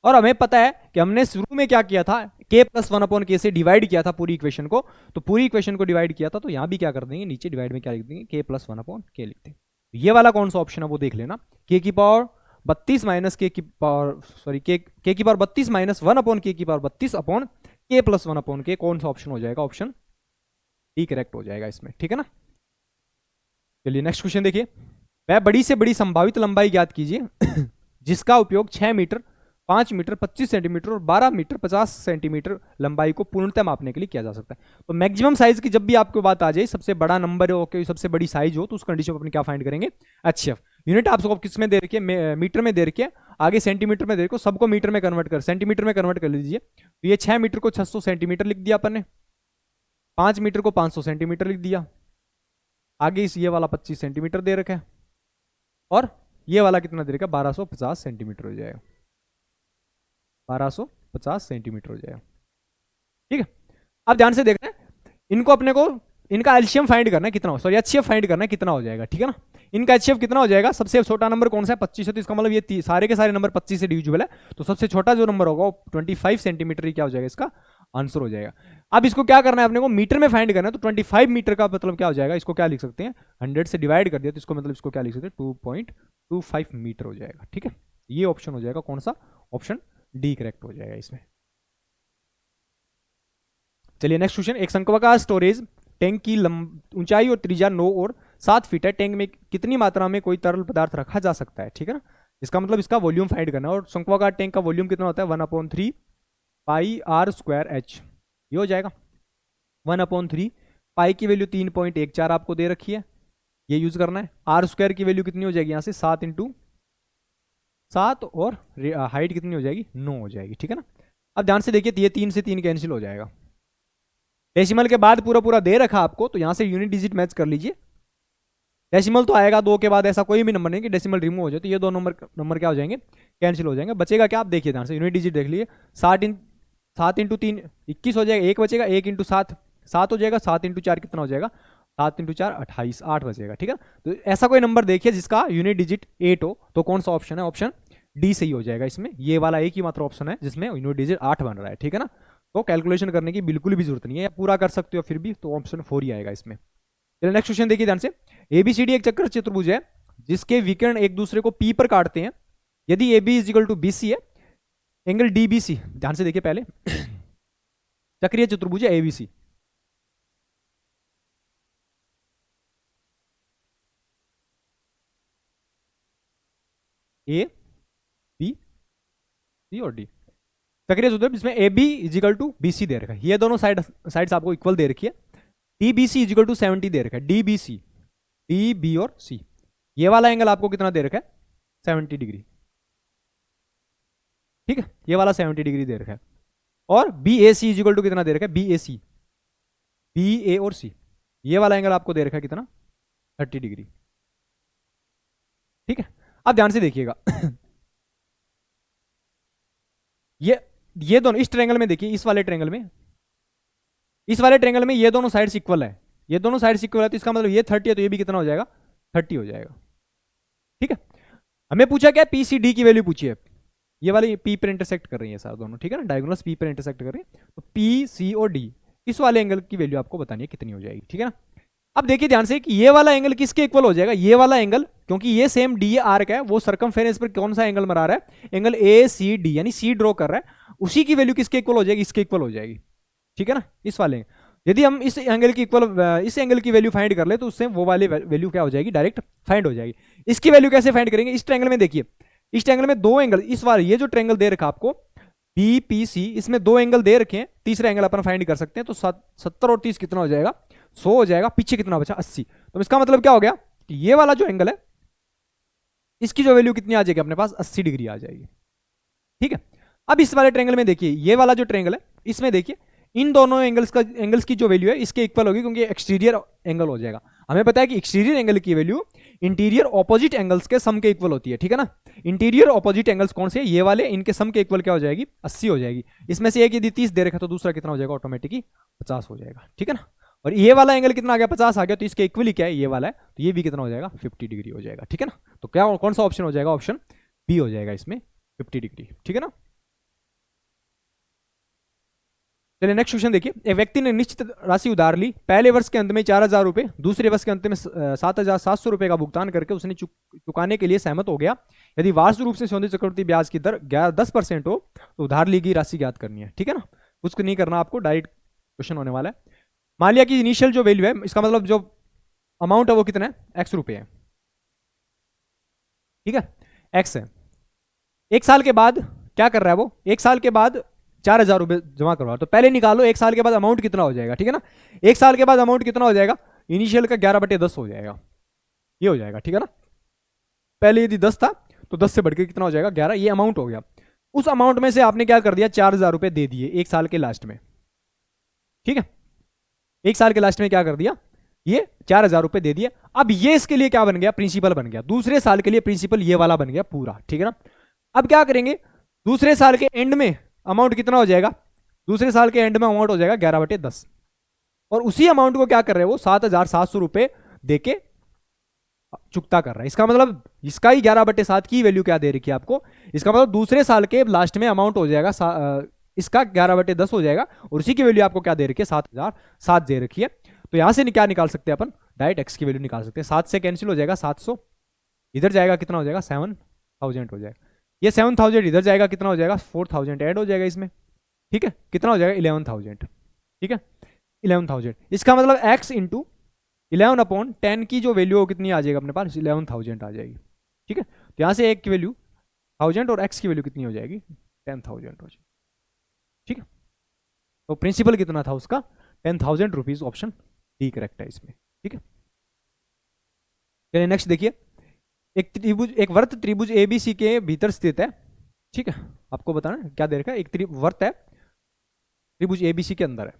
और हमें पता है कि हमने शुरू में क्या किया था, के प्लस 1 अपॉन के से डिवाइड किया था पूरी इक्वेशन को, तो पूरी इक्वेशन को डिवाइड किया था, तो यहां भी क्या कर देंगे, नीचे डिवाइड में क्या लिख देंगे, के प्लस 1 अपॉन के लिखते हैं। ये वाला कौन सा ऑप्शन है वो देख लेना, के की पावर 32 माइनस के की पावर, सॉरी के की पावर 32 माइनस 1 अपॉन के की पावर 32 अपॉन के प्लस 1 अपॉन के, कौन सा ऑप्शन हो जाएगा, ऑप्शन डी करेक्ट हो जाएगा इसमें, ठीक है ना। चलिए नेक्स्ट क्वेश्चन देखिए, वह बड़ी से बड़ी संभावित लंबाई ज्ञात कीजिए जिसका उपयोग 6 मीटर, 5 मीटर, 25 सेंटीमीटर और 12 मीटर 50 सेंटीमीटर लंबाई को पूर्णतः मापने के लिए किया जा सकता है। तो मैक्सिमम साइज की जब भी आपको बात आ जाए, सबसे बड़ा नंबर हो, सबसे बड़ी साइज हो, तो उस कंडीशन में अपन क्या फाइंड करेंगे, एचसीएफ। यूनिट आपको किस में दे रखी है, मीटर में दे रखी है, आगे सेंटीमीटर में दे रखो, सबको मीटर में कन्वर्ट कर, सेंटीमीटर में कन्वर्ट कर लीजिए। तो ये 6 मीटर को 600 सेंटीमीटर लिख दिया अपन ने, 5 मीटर को 500 सेंटीमीटर लिख दिया, आगे इस ये वाला 25 सेंटीमीटर दे रखा है, और ये वाला कितना दे रखा है, 1250 सेंटीमीटर हो जाएगा, 1250 सेंटीमीटर हो जाएगा, ठीक है। अब ध्यान से देखना है, इनको अपने को इनका एलसीएम फाइंड करना है कितना, सॉरी एचसीएफ फाइंड करना है कितना हो जाएगा, ठीक है ना। इनका एचसीएफ कितना हो जाएगा, सबसे छोटा नंबर कौन सा है, 25 है, तो इसका मतलब ये सारे के सारे नंबर 25 से डिविजिबल है, तो सबसे छोटा जो नंबर होगा वो 25 सेंटीमीटर ही क्या हो जाएगा, इसका आंसर हो जाएगा। अब इसको क्या करना है अपने को, मीटर में फाइंड करना है, तो 25 मीटर का मतलब क्या हो जाएगा, इसको क्या लिख सकते हैं, 100 से डिवाइड कर दिया, तो इसको मतलब इसको क्या लिख सकते हैं, 2.25 मीटर हो जाएगा, ठीक है। ये ऑप्शन हो जाएगा कौन सा, ऑप्शन डी करेक्ट हो जाएगा इसमें। चलिए नेक्स्ट क्वेश्चन, एक शंक्वाकार स्टोरेज टैंक की ऊंचाई और त्रिज्या 9 और 7 फीट है, टैंक में कितनी मात्रा में कोई तरल पदार्थ रखा जा सकता है, ठीक है ना। इसका मतलब इसका वॉल्यूम फाइंड करना है, और शंक्वाकार टैंक का वॉल्यूम कितना होता है, 1/3 पाई आर स्क्वायर एच, ये हो जाएगा 1/3, पाई की वैल्यू 3.14 आपको दे रखी है, ये यूज करना है। आर स्क्वायर की वैल्यू कितनी हो जाएगी, यहाँ से 7 × 7, और हाइट कितनी हो जाएगी, 9 हो जाएगी, ठीक है ना। अब ध्यान से देखिए, ये 3 से 3 कैंसिल हो जाएगा, डेसिमल के बाद पूरा पूरा दे रखा आपको, तो यहां से यूनिट डिजिट मैच कर लीजिए, डेसिमल तो आएगा 2 के बाद, ऐसा कोई भी नंबर नहीं कि डेसिमल रिमूव हो जाए, तो ये दो नंबर क्या हो जाएंगे, कैंसिल हो जाएंगे, बचेगा क्या, आप देखिए ध्यान से, यूनिट डिजिट देख लीजिए, 60 7 × 3 21 हो जाएगा, 1 बचेगा, 1 × 7 7 हो जाएगा, 7 × 4 कितना हो जाएगा, 7 × 4 28, 8 बचेगा। ठीक है, तो ऐसा कोई नंबर देखिए जिसका यूनिट डिजिट 8 हो, तो कौन सा ऑप्शन है, ऑप्शन डी सही हो जाएगा। इसमें ये वाला एक ही मात्र ऑप्शन है जिसमें यूनिट डिजिट 8 बन रहा है। ठीक है ना, तो कैलकुलेशन करने की बिल्कुल भी जरूरत नहीं है, पूरा कर सकते हो फिर भी, तो ऑप्शन 4 ही आएगा इसमें। चलिए नेक्स्ट क्वेश्चन देखिए ध्यान से। एबीसीडी एक चक्कर चतुर्भुज है जिसके विकर्ण एक दूसरे को पी पर काटते हैं। यदि A B is equal to B C है, एंगल डीबीसी, ध्यान से देखिए पहले, चक्रीय चतुर्भुज है एबीसी। ए बी सी और डी, चक्रीय चतुर्भुज जिसमें A B is equal to B C दे रखा है, ये दोनों साइड्स आपको इक्वल दे रखी है। D B C is equal to 70 दे रखा है, D B C, D B और सी, ये वाला एंगल आपको कितना दे रखा है, 70 डिग्री। ठीक है, ये वाला 70 डिग्री दे रखा है। और B A C is equal to कितना दे रखा है, बी ए सी, बी ए और सी, ये वाला एंगल आपको दे रखा है कितना, 30 डिग्री। ठीक है, अब ध्यान से देखिएगा ये दोनों इस ट्रायंगल में देखिए, इस वाले ट्रायंगल में, इस वाले ट्रायंगल में ये दोनों साइड्स इक्वल है, ये दोनों साइड्स इक्वल है, तो इसका मतलब ये 30 है तो ये भी कितना हो जाएगा, 30 हो जाएगा। ठीक है, हमें पूछा क्या, पी सी डी की वैल्यू पूछी है, ये वाली पी पर इंटरसेक्ट कर रही है सर दोनों। ठीक है ना, डायगोनल्स पी पर इंटरसेक्ट कर रही है, तो पी सी और डी इस वाले एंगल की वैल्यू आपको बतानी है कितनी हो जाएगी। ठीक है ना, अब देखिए ध्यान से कि ये वाला एंगल किसके इक्वल हो जाएगा, ये वाला एंगल, क्योंकि ये सेम डी आर्क है, वो सरकमफेरेंस पर कौन सा एंगल मरा रहा है, एंगल ए सी डी, यानी सी ड्रॉ कर रहा है, उसी की वैल्यू किसके इक्वल हो जाएगी, इसके इक्वल हो जाएगी। ठीक है ना, इस वाले, यदि हम इस एंगल की इक्वल, इस एंगल की वैल्यू फाइंड कर ले तो उससे वो वाली वैल्यू क्या हो जाएगी, डायरेक्ट फाइंड हो जाएगी। इसकी वैल्यू कैसे फाइंड करेंगे, इस ट्रायंगल में देखिए, इस ट्रायंगल में दो एंगल, इस वाले ये जो ट्रायंगल दे रखा आपको बी पी सी, इसमें दो एंगल दे रखे हैं, तीसरा एंगल अपन फाइंड कर सकते हैं, तो 70 और 30 कितना हो जाएगा, 100 हो जाएगा, पीछे कितना बचा 80। तो इसका मतलब क्या हो गया कि ये वाला जो एंगल है इसकी जो वैल्यू कितनी आ जाएगी अपने पास, 80 डिग्री आ जाएगी। ठीक है, अब इस वाले ट्रायंगल में देखिए, ये वाला जो ट्रायंगल है इसमें देखिए इन दोनों एंगल्स की जो वैल्यू है इसके इक्वल होगी, क्योंकि एक्सटीरियर एंगल हो जाएगा। हमें पता है कि एक्सटीरियर एंगल की वैल्यू इंटीरियर ऑपोजिट एंगल्स के सम के इक्वल होती है। ठीक है ना, इंटीरियर ऑपोजिट एंगल्स कौन से, ये वाले, इनके सम के इक्वल क्या हो जाएगी, 80 हो जाएगी। इसमें से एक यदि 30 दे रखा तो दूसरा कितना हो जाएगा, ऑटोमेटिकली 50 हो जाएगा। ठीक है ना, और ये वाला एंगल कितना आ गया, 50 आ गया, तो इसके इक्वली क्या है, ये वाला है, तो ये भी कितना हो जाएगा, 50 डिग्री हो जाएगा। ठीक है ना, तो क्या कौन सा ऑप्शन हो जाएगा, ऑप्शन बी हो जाएगा इसमें, 50 डिग्री। ठीक है ना, चलिए नेक्स्ट क्वेश्चन देखिए। एक व्यक्ति ने निश्चित राशि उधार ली, पहले वर्ष के अंत में 4000 रुपए, दूसरे वर्ष के अंत में 7700 रुपए का भुगतान करके उसने चुकाने के लिए सहमत हो गया। यदि वार्षिक रूप से सौंदर्य चक्रवृद्धि ब्याज की दर 10% हो तो उधार ली गई राशि ज्ञात करनी है। ठीक है ना, कुछ नहीं करना आपको, डायरेक्ट क्वेश्चन होने वाला है। मान लिया कि इनिशियल जो वैल्यू है, इसका मतलब जो अमाउंट है वो कितना है, एक्स रुपए है। ठीक है, एक्स है। एक साल के बाद क्या कर रहा है वो, एक साल के बाद 4000 रुपए जमा करवा, तो पहले निकालो एक साल के बाद अमाउंट कितना हो जाएगा। ठीक है ना, एक साल के बाद अमाउंट कितना हो जाएगा, इनिशियल का 11/10 हो जाएगा, ये हो जाएगा। ठीक है ना, पहले यदि 10 था तो 10 से बढ़कर कितना हो जाएगा, 11, ये अमाउंट हो गया। उस अमाउंट में से आपने क्या कर दिया, 4000 रुपए दे दिए एक साल के लास्ट में। ठीक है, एक साल के लास्ट में क्या कर दिया, ये 4000 रुपए दे दिए। अब ये इसके लिए क्या बन गया, प्रिंसिपल बन गया, दूसरे साल के लिए प्रिंसिपल ये वाला बन गया पूरा। ठीक है ना, अब क्या करेंगे, दूसरे साल के एंड में अमाउंट कितना हो जाएगा, दूसरे साल के एंड में अमाउंट हो जाएगा 11/10, और उसी अमाउंट को क्या कर रहे हैं वो 7700 रुपए देके चुकता कर रहा है। इसका मतलब इसका ही 11/7 की वैल्यू क्या दे रखी है आपको, इसका मतलब दूसरे साल के लास्ट में अमाउंट हो जाएगा इसका 11/10 हो जाएगा, और उसी की वैल्यू आपको क्या दे रखी है, 7007 दे रखी है। तो यहां से क्या निकाल सकते हैं अपन, डायरेक्ट एक्स की वैल्यू निकाल सकते हैं। 7 से कैंसिल हो जाएगा 700, इधर जाएगा कितना हो जाएगा, 7000 हो जाएगा। ये 7000 इधर जाएगा कितना हो जाएगा, 4000 ऐड हो जाएगा इसमें। ठीक है, कितना हो जाएगा, 11000। ठीक है, 11000, इसका मतलब x इंटू 11/10 की जो वैल्यू हो कितनी आ जाएगी अपने पास, 11000 आ जाएगी। ठीक है, तो यहां से एक की वैल्यू 1000 और x की वैल्यू कितनी हो जाएगी, 10000 हो जाएगी। ठीक है, तो प्रिंसिपल कितना था उसका, 10,000 रुपीज, ऑप्शन डी करेक्ट है इसमें। ठीक है, चलिए नेक्स्ट देखिए। एक वर्त त्रिभुज एबीसी के भीतर स्थित है। ठीक है, आपको बताना क्या दे रखा है, एक वर्त है त्रिभुज एबीसी के अंदर है।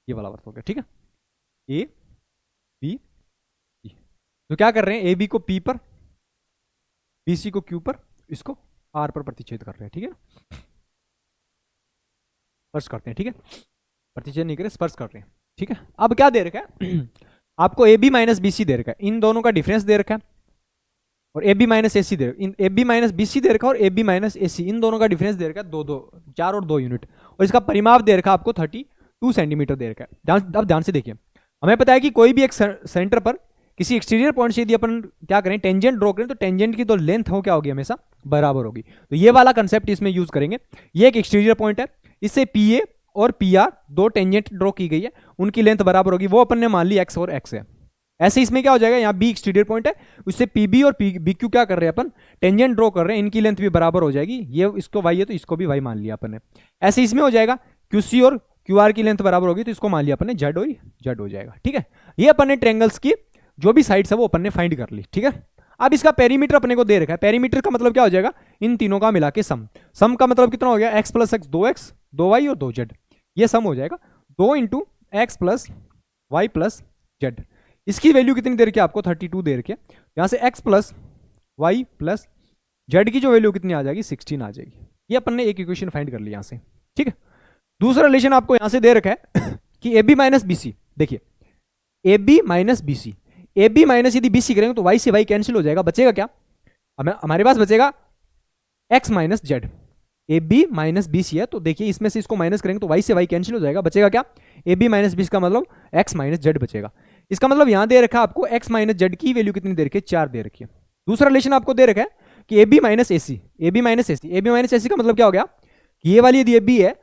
ये वाला वर्त हो गया। ठीक है, ए बी सी, तो क्या कर रहे हैं, ए बी को पी पर BC को Q पर, इसको R पर प्रतिच्छेद कर रहे हैं, ठीक है, स्पर्श करते हैं, ठीक है, प्रतिच्छेद नहीं करे, स्पर्श कर रहे हैं, ठीक है। अब क्या दे रखा है आपको AB माइनस BC दे रखा है, इन दोनों का डिफरेंस दे रखा है, और AB माइनस AC दे रखा है, AB माइनस BC दे रखा है, और AB माइनस AC, इन दोनों का डिफरेंस दे रखा है 4 और 2 यूनिट, और इसका परिमाप दे रखा है आपको 32 सेंटीमीटर दे रखा है। अब ध्यान से देखिए, हमें पता है कि कोई भी एक सेंटर पर किसी एक्सटीरियर पॉइंट से यदि अपन क्या करें, टेंजेंट ड्रॉ करें, तो टेंजेंट की तो लेंथ हो क्या होगी, हमेशा बराबर होगी। तो ये वाला कंसेप्ट इसमें यूज करेंगे। ये एक एक्सटीरियर पॉइंट है, इससे PA और PR दो टेंजेंट ड्रॉ की गई है, उनकी लेंथ बराबर होगी, वो अपन ने मान ली X और X है। ऐसे इसमें क्या हो जाएगा, यहाँ B एक्सटीरियर पॉइंट है, उससे PB और BQ क्या कर रहे हैं अपन, टेंजेंट ड्रॉ कर रहे हैं, इनकी लेंथ भी बराबर हो जाएगी। ये इसको Y है तो इसको भी Y मान लिया अपन ने। ऐसे इसमें हो जाएगा QC और QR की लेंथ बराबर होगी, तो इसको मान लिया अपन ने Z और Z हो जाएगा, ठीक है। ये अपन ने ट्रायंगल्स की जो भी साइड्स है वो अपन ने फाइंड कर ली, ठीक है। अब इसका पेरीमीटर अपने को दे रखा है, पेरीमीटर का मतलब क्या हो जाएगा, इन तीनों का मिला के सम का मतलब कितना हो गया, x plus x 2x 2y और 2z, ये सम हो जाएगा 2 into x plus y plus z. इसकी वैल्यू कितनी दे रखी है आपको, 32 दे रखी है। यहाँ से x plus y plus z की जो वैल्यू कितनी आ जाएगी, 16 आ जाएगी। ये अपन ने एक इक्वेशन फाइंड कर ली यहाँ से, ठीक है। दूसरा रिलेशन आपको यहाँ से दे रखा है कि AB माइनस BC, देखिए AB minus BC, AB minus यदि BC करेंगे तो y से y कैंसिल हो जाएगा, बचेगा क्या, हमारे पास बचेगा x minus Z. AB minus BC है, तो देखिए इसमें से इसको माइनस करेंगे तो y से y कैंसिल हो जाएगा, बचेगा क्या, AB माइनस BC का मतलब x माइनस जेड बचेगा। इसका मतलब यहां दे रखा है आपको x माइनस जेड की वैल्यू कितनी दे रखी है, 4 दे रखी है। दूसरा रिलेशन आपको दे रखा है कि AB minus AC, AB minus AC, AB minus AC का मतलब क्या हो गया, ये वाली यदि AB है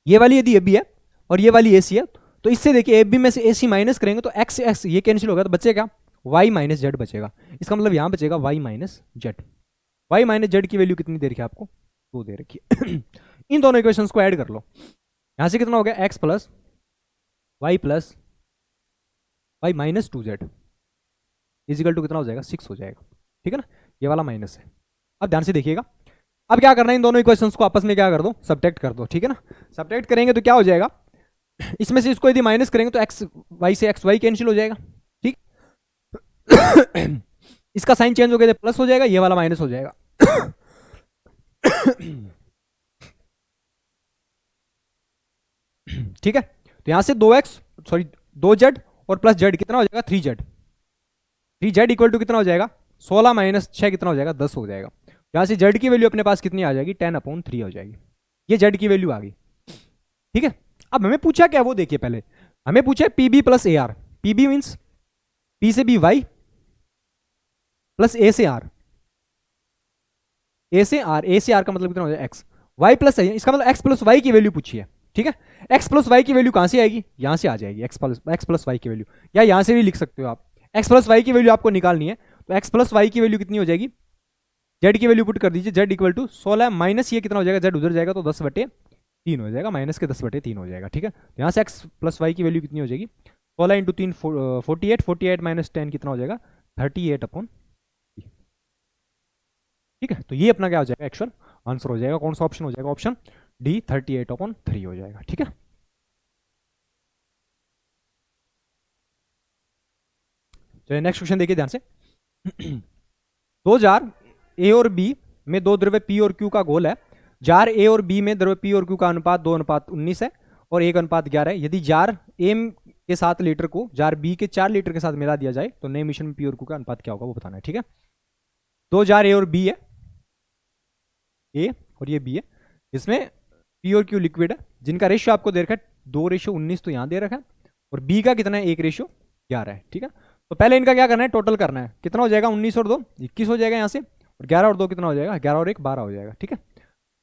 ये वाली यदि AB है और ये वाली AC है, तो इससे देखिए AB में से AC माइनस करेंगे तो x x ये कैंसिल होगा, तो बचेगा y माइनस जेड बचेगा। इसका मतलब यहां बचेगा y minus Z. y minus Z की वैल्यू कितनी दे रखी है आपको, 2 दे रखी है। इन दोनों इक्वेशंस को ऐड कर लो, यहां से कितना हो गया, x plus y minus 2z equal to कितना हो जाएगा, 6 हो जाएगा, ठीक है ना। ये वाला माइनस है। अब ध्यान से देखिएगा, अब क्या करना है, इन दोनों इक्वेशंस को आपस में क्या कर दो, सब्ट्रैक्ट कर दो, ठीक है ना। सब्ट्रैक्ट करेंगे तो क्या हो जाएगा, इसमें से इसको यदि माइनस करेंगे तो एक्स वाई से एक्स वाई कैंसिल हो जाएगा, ठीक। इसका साइन चेंज हो गया, प्लस हो जाएगा, ये वाला माइनस हो जाएगा। ठीक है, तो यहां से 2z और प्लस z कितना हो जाएगा, 3z इक्वल टू कितना हो जाएगा, 16 माइनस 6 कितना हो जाएगा, 10 हो जाएगा। यहां से z की वैल्यू अपने पास कितनी आ जाएगी, 10/3 हो जाएगी। ये z की वैल्यू आ गई, ठीक है। अब हमें पूछा क्या, वो देखिए, पहले हमें पूछा है PB plus AR। PB means P से B y प्लस A से R, A से R का मतलब कितना हो जाएगा x, y प्लस है, इसका मतलब x प्लस y की वैल्यू पूछी है, ठीक है। x प्लस y की वैल्यू कहां से आएगी, यहां से आ जाएगी, x प्लस y की वैल्यू, या यहां से भी लिख सकते हो आप। x प्लस y की वैल्यू आपको निकालनी है, तो x प्लस y की वैल्यू कितनी हो जाएगी, z की वैल्यू पुट कर दीजिए, z इक्वल टू 16 माइनस ये कितना हो जाएगा, z उधर जाएगा तो 10/3 हो जाएगा, माइनस के 10/3 हो जाएगा, ठीक है। यहाँ से x प्लस वाई की वैल्यू कितनी हो जाएगी, 16 इंटू 3 48 माइनस 10 कितना हो जाएगा, 38/3, ठीक है। तो ये अपना क्या हो जाएगा, एक्चुअल आंसर हो जाएगा। कौन सा ऑप्शन हो जाएगा, ऑप्शन डी 38/3 हो जाएगा, ठीक है। चलिए नेक्स्ट क्वेश्चन देखिए ध्यान से। 2 जार ए और बी में दो द्रव्य पी और क्यू का गोल है। जार ए और बी में द्रव्य पी और क्यू का अनुपात 2:19 है और 1:11 है। यदि जार ए के 7 लीटर को जार बी के 4 लीटर के साथ मिला दिया जाए तो नए मिश्रण में पी और क्यू का अनुपात क्या होगा वो बताना है, ठीक है। 2 जार ए और बी है, ए और ये बी है, इसमें पी और क्यू लिक्विड है, जिनका रेशियो आपको दे रखा है 2:19 तो यहां दे रखा है, और बी का कितना है 1:11 है, ठीक है। तो पहले इनका क्या करना है, टोटल करना है, कितना हो जाएगा 19 और 2 21 हो जाएगा यहाँ से, और 11 और 2 कितना हो जाएगा, 11 और 1 12 हो जाएगा, ठीक है।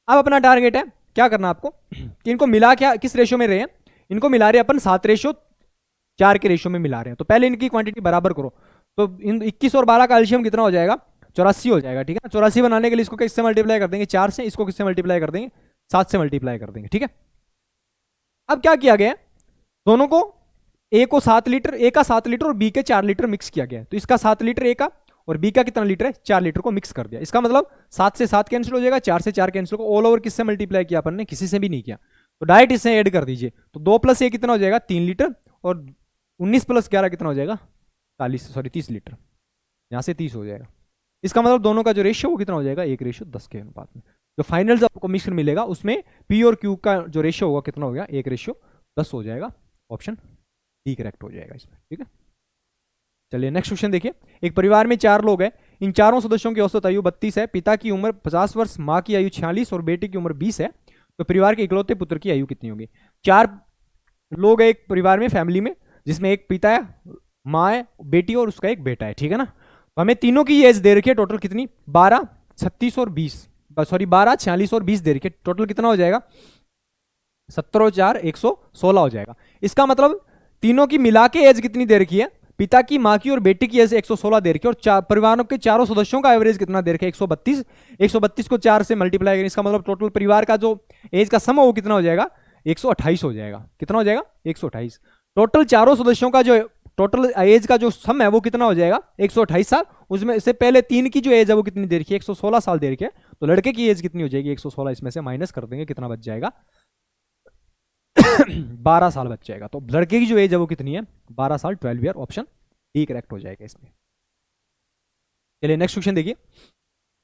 अब अपना टारगेट है क्या करना आपको कि इनको मिला क्या किस रेशियो में रहे हैं, इनको मिला रहे अपन 7:4 के रेशियो में मिला रहे हैं। तो पहले इनकी क्वांटिटी बराबर करो, तो इन 21 और 12 का एलसीएम कितना हो जाएगा, 84 हो जाएगा, ठीक है। 84 बनाने के लिए इसको किससे मल्टीप्लाई कर देंगे, 4 से, इसको किससे मल्टीप्लाई कर देंगे, 7 से मल्टीप्लाई कर देंगे, ठीक है। अब क्या किया गया, दोनों को ए को 7 लीटर, ए का 7 लीटर और बी के 4 लीटर मिक्स किया गया, तो इसका 7 लीटर ए का और बी का कितना लीटर है, 4 लीटर को मिक्स कर दिया। इसका मतलब 7 से 7 कैंसिल हो जाएगा, 4 से 4 कैंसिल हो, ऑल ओवर किससे मल्टीप्लाई किया अपन ने, किसी से भी नहीं किया, तो डायरेक्ट इससे ऐड कर दीजिए। तो 2 + ए कितना हो जाएगा 3 लीटर, और 19 + 11 कितना हो जाएगा 30 लीटर, यहाँ से 30 हो जाएगा। इसका मतलब दोनों का जो रेशियो वो कितना हो जाएगा, 1:10 के अनुपात में। जो फाइनल आपको मिक्सचर मिलेगा उसमें पी और क्यू का जो रेशियो होगा कितना हो गया, 1:10 हो जाएगा। ऑप्शन डी करेक्ट हो जाएगा इसमें। ठीक है, चलिए नेक्स्ट क्वेश्चन देखिए। एक परिवार में 4 लोग हैं। इन चारों सदस्यों की औसत आयु 32 है। पिता की उम्र 50 वर्ष, माँ की आयु 46 और बेटे की उम्र 20 है। तो परिवार के इकलौते पुत्र की आयु कितनी होगी। 4 लोग हैं एक परिवार में, फैमिली में, जिसमें एक पिता है, माँ है, बेटी और उसका एक बेटा है। ठीक है ना। तो हमें तीनों की एज दे रखी है टोटल कितनी, 12, 36 और 20, सॉरी 12, 46 और 20 दे रखी है। टोटल कितना हो जाएगा, 70 और 4 116 हो जाएगा। इसका मतलब तीनों की मिला के एज कितनी दे रखी है, पिता की, माँ की और बेटी की एज 116 दे रखी है। और परिवारों के चारों सदस्यों का एवरेज कितना दे रखा है, 132। 132 को 4 से मल्टीप्लाई करें, इसका मतलब टोटल परिवार का जो एज का सम है वो कितना हो जाएगा, 128 हो जाएगा। कितना हो जाएगा, 128। टोटल चारों सदस्यों का जो टोटल एज का जो सम है वो कितना हो जाएगा, 128 साल। उसमें से पहले 3 की जो एज है वो कितनी दे रखी है, 116 साल दे रखी है। तो लड़के की एज कितनी हो जाएगी, 116, इसमें से माइनस कर देंगे, कितना बच जाएगा 12 साल बच जाएगा। तो लड़के की जो एज है वो कितनी है, 12 साल, 12 ईयर। ऑप्शन डी करेक्ट हो जाएगा इसमें। चलिए नेक्स्ट क्वेश्चन देखिए।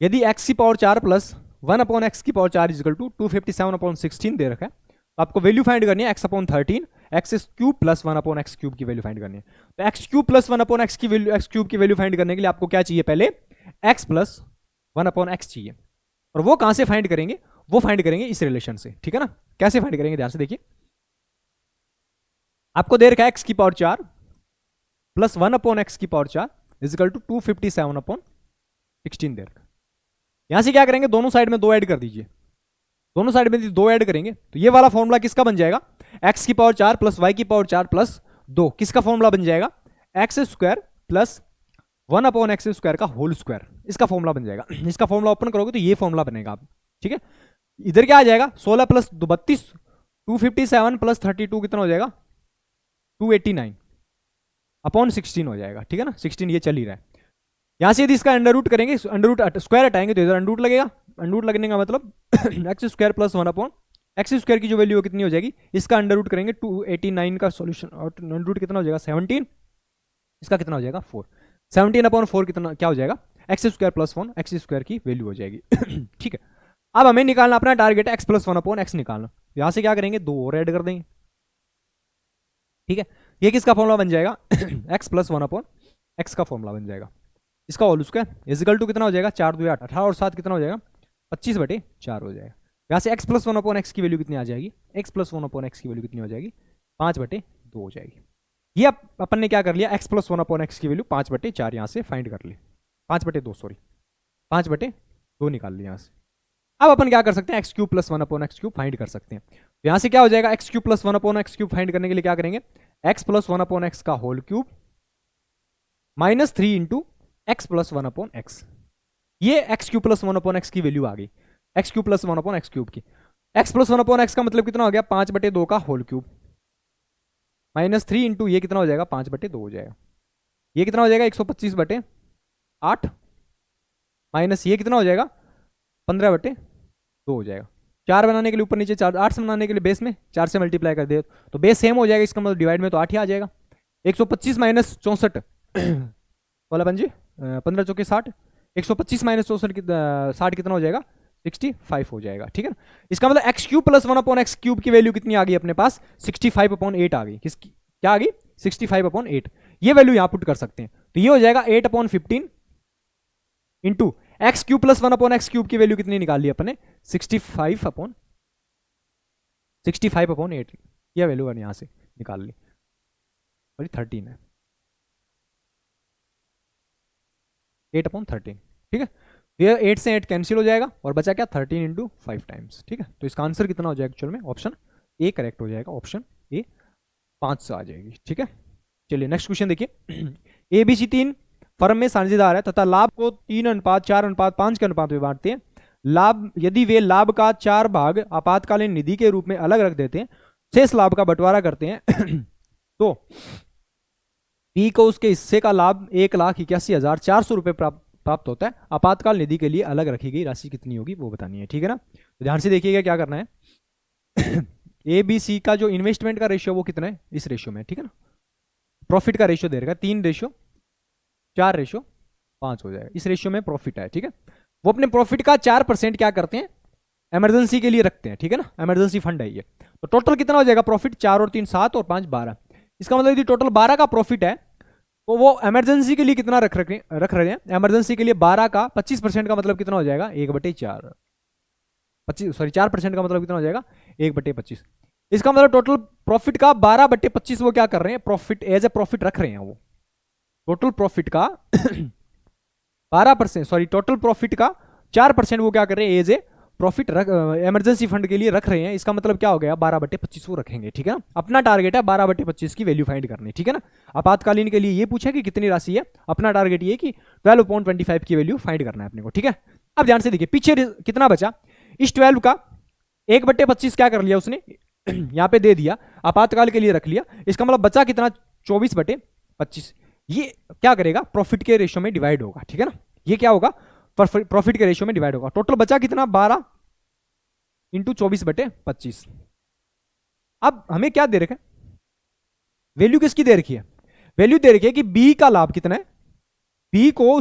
यदि x की पावर 4 प्लस 1/x की पावर 4 इजिकल टू 257/16 दे रखा है, तो आपको वैल्यू फाइंड करनी है x/13 x cube plus 1/x cube की वैल्यू फाइंड करनी है। तो x क्यूब प्लस 1/x की वैल्यू, x क्यूब की वैल्यू फाइंड करने के लिए आपको क्या चाहिए, पहले x प्लस 1/x चाहिए। और वो कहां से फाइंड करेंगे, वो फाइंड करेंगे इस रिलेशन से। ठीक है ना। कैसे फाइंड करेंगे, ध्यान से देखिए। आपको दे रखा है x की पावर 4 प्लस 1/x की पावर 4 इजिकल टू 257/16 दे रखा है। यहां से क्या करेंगे, दोनों साइड में 2 ऐड कर दीजिए। दोनों साइड में 2 ऐड करेंगे तो ये वाला फॉर्मूला किसका बन जाएगा, x की पावर 4 प्लस y की पावर 4 प्लस 2, किसका फॉर्मूला बन जाएगा, x square plus 1/x square का होल स्क्वायर, इसका फॉर्मूला बन जाएगा। इसका फॉर्मूला ओपन करोगे तो ये फॉर्मूला बनेगा आप। ठीक है, इधर क्या आ जाएगा, 16 प्लस 32, 257 प्लस 32 कितना हो जाएगा, 289/16 हो जाएगा। ठीक है ना, 16 ये चल ही रहा है। यहां से यदि इसका अंडर रूट करेंगे, अंडर रूट स्क्वायर हटाएंगे तो इधर अंडर रूट लगेगा। अंडर रूट लगने का मतलब x square plus 1/x square की जो वैल्यू कितनी हो जाएगी, इसका अंडर रूट करेंगे 289 का सॉल्यूशन, और अंडर रूट कितना हो जाएगा 17, इसका कितना हो जाएगा 4, 17/4 कितना क्या हो जाएगा, x square plus 1 x square की वैल्यू हो जाएगी। ठीक है, अब हमें निकालना अपना टारगेट एक्स प्लस 1/x निकालना। यहां से क्या करेंगे, 2 और ऐड कर देंगे। ठीक है, ये किसका फॉर्मूला बन जाएगा, एक्स प्लस 1/x का फॉर्मूला बन जाएगा। इसका होल स्क्वायर इजिकल टू कितना हो जाएगा, 4 2 8, 18 और 7 कितना हो जाएगा, 25/4 हो जाएगा। यहाँ से x प्लस 1/x की वैल्यू कितनी आ जाएगी, x प्लस 1/x की वैल्यू कितनी हो जाएगी, 5/2 हो जाएगी। ये अपन ने क्या कर लिया, x प्लस 1/x की वैल्यू 5/4 यहाँ से फाइंड कर ली, 5/2 सॉरी 5/2 निकाल लिया यहाँ से। अब अपन क्या कर सकते हैं, x cube plus 1/x cube find कर सकते हैं। तो यहाँ से क्या हो जाएगा, x cube plus 1/x cube find करने के लिए क्या करेंगे, x प्लस 1/x का whole cube -3 into x plus 1/x, ये एक्स क्यूब प्लस 1/x की वैल्यू आ गई, x cube plus 1/x cube की। एक्स प्लस 1/x का मतलब कितना हो गया, 5/2 का होल क्यूब -3 इंटू ये कितना हो जाएगा, 5/2 हो जाएगा। ये कितना हो जाएगा, 125/8 माइनस ये कितना हो जाएगा, 15/2 हो जाएगा। 4 बनाने के लिए ऊपर नीचे 4, 8 से बनाने के लिए बेस में 4 से मल्टीप्लाई कर दे तो बेस सेम हो जाएगा, इसका मतलब डिवाइड में तो 8 ही आ जाएगा। 125 माइनस 64 वाला पंजी 15 चौके 60, 125 माइनस 64 60 कितना हो जाएगा, 65 हो जाएगा। ठीक है ना, इसका मतलब x cube plus 1/x cube की वैल्यू कितनी आ गई अपने पास, 65/8 आ गई। किसकी क्या आ गई, 65/8। ये वैल्यू यहां पुट कर सकते हैं तो ये हो जाएगा 8/15 into x cube plus 1/x cube की वैल्यू कितनी निकाल ली अपने, 65/8 यह वैल्यू यहां से निकाल ली, और 13 है 8/13। ठीक है, ये 8 से 8 कैंसिल हो जाएगा और बचा क्या, 13 इंटू 5 टाइम्स। ठीक है, तो इसका आंसर कितना हो जाएगा एक्चुअल में, ऑप्शन ए करेक्ट हो जाएगा, ऑप्शन ए 5 से आ जाएगी। ठीक है, चलिए नेक्स्ट क्वेश्चन देखिए। ABC 3 फर्म में साझेदार है तथा लाभ को 3:4:5 के अनुपात में बांटते हैं। लाभ यदि वे लाभ का 4 भाग आपातकालीन निधि के रूप में अलग रख देते हैं, शेष लाभ का बंटवारा करते हैं तो पी को उसके हिस्से का लाभ 1,81,400 रुपये प्राप्त होता है। आपातकाल निधि के लिए अलग रखी गई राशि कितनी होगी वो बतानी है। ठीक है ना, तो ध्यान से देखिएगा क्या करना है। ABC का जो इन्वेस्टमेंट का रेशियो वो कितना है, इस रेशियो में। ठीक है ना, प्रॉफिट का रेशियो दे रखा है 3:4 5 हो जाएगा। इस रेशियो में प्रॉफिट है, ठीक है। वो अपने प्रॉफिट का 4% क्या करते हैं, इमरजेंसी के लिए रखते हैं, ठीक है ना, इमरजेंसी फंड है ये। तो टोटल कितना हो जाएगा प्रॉफिट, 4 और 3 7 और 5 12। इसका मतलब यदि टोटल 12 का प्रॉफिट है तो वो इमरजेंसी के लिए कितना रख रहे हैं, इमरजेंसी के लिए 12 का 25% का मतलब कितना हो जाएगा, 1/4। 4% का मतलब कितना हो जाएगा, 1/25। इसका मतलब टोटल प्रॉफिट का 12/25 वो क्या कर रहे हैं, प्रॉफिट एज ए प्रॉफिट रख रहे हैं। वो टोटल प्रॉफिट का 12%, टोटल प्रॉफिट का 4% वो क्या कर रहे हैं, as a profit emergency fund के लिए रख रहे हैं। इसका मतलब क्या हो गया, 12/25 वो रखेंगे, ठीक है ना। अपना टारगेट है 12/25 की वैल्यू फाइंड करनी, ठीक है ना। आपातकालीन के लिए ये पूछा कि कितनी राशि है, अपना टारगेट ये कि 12.25 की वैल्यू फाइंड करना है अपने को, ठीक है। अब ध्यान से देखिए पीछे कितना बचा, इस 12 का 1/25 क्या कर लिया उसने, यहां पे दे दिया, आपातकाल के लिए रख लिया। इसका मतलब बचा कितना, 24/25। ये क्या करेगा, प्रॉफिट के रेशियो में डिवाइड होगा, ठीक है ना। ये क्या होगा, प्रॉफिट के रेशियो में डिवाइड होगा। टोटल बचा कितना, 12 × 24/25। अब हमें क्या दे रखा है, वैल्यू किसकी दे रखी है, वैल्यू दे रखी है कि बी का लाभ कितना है, बी को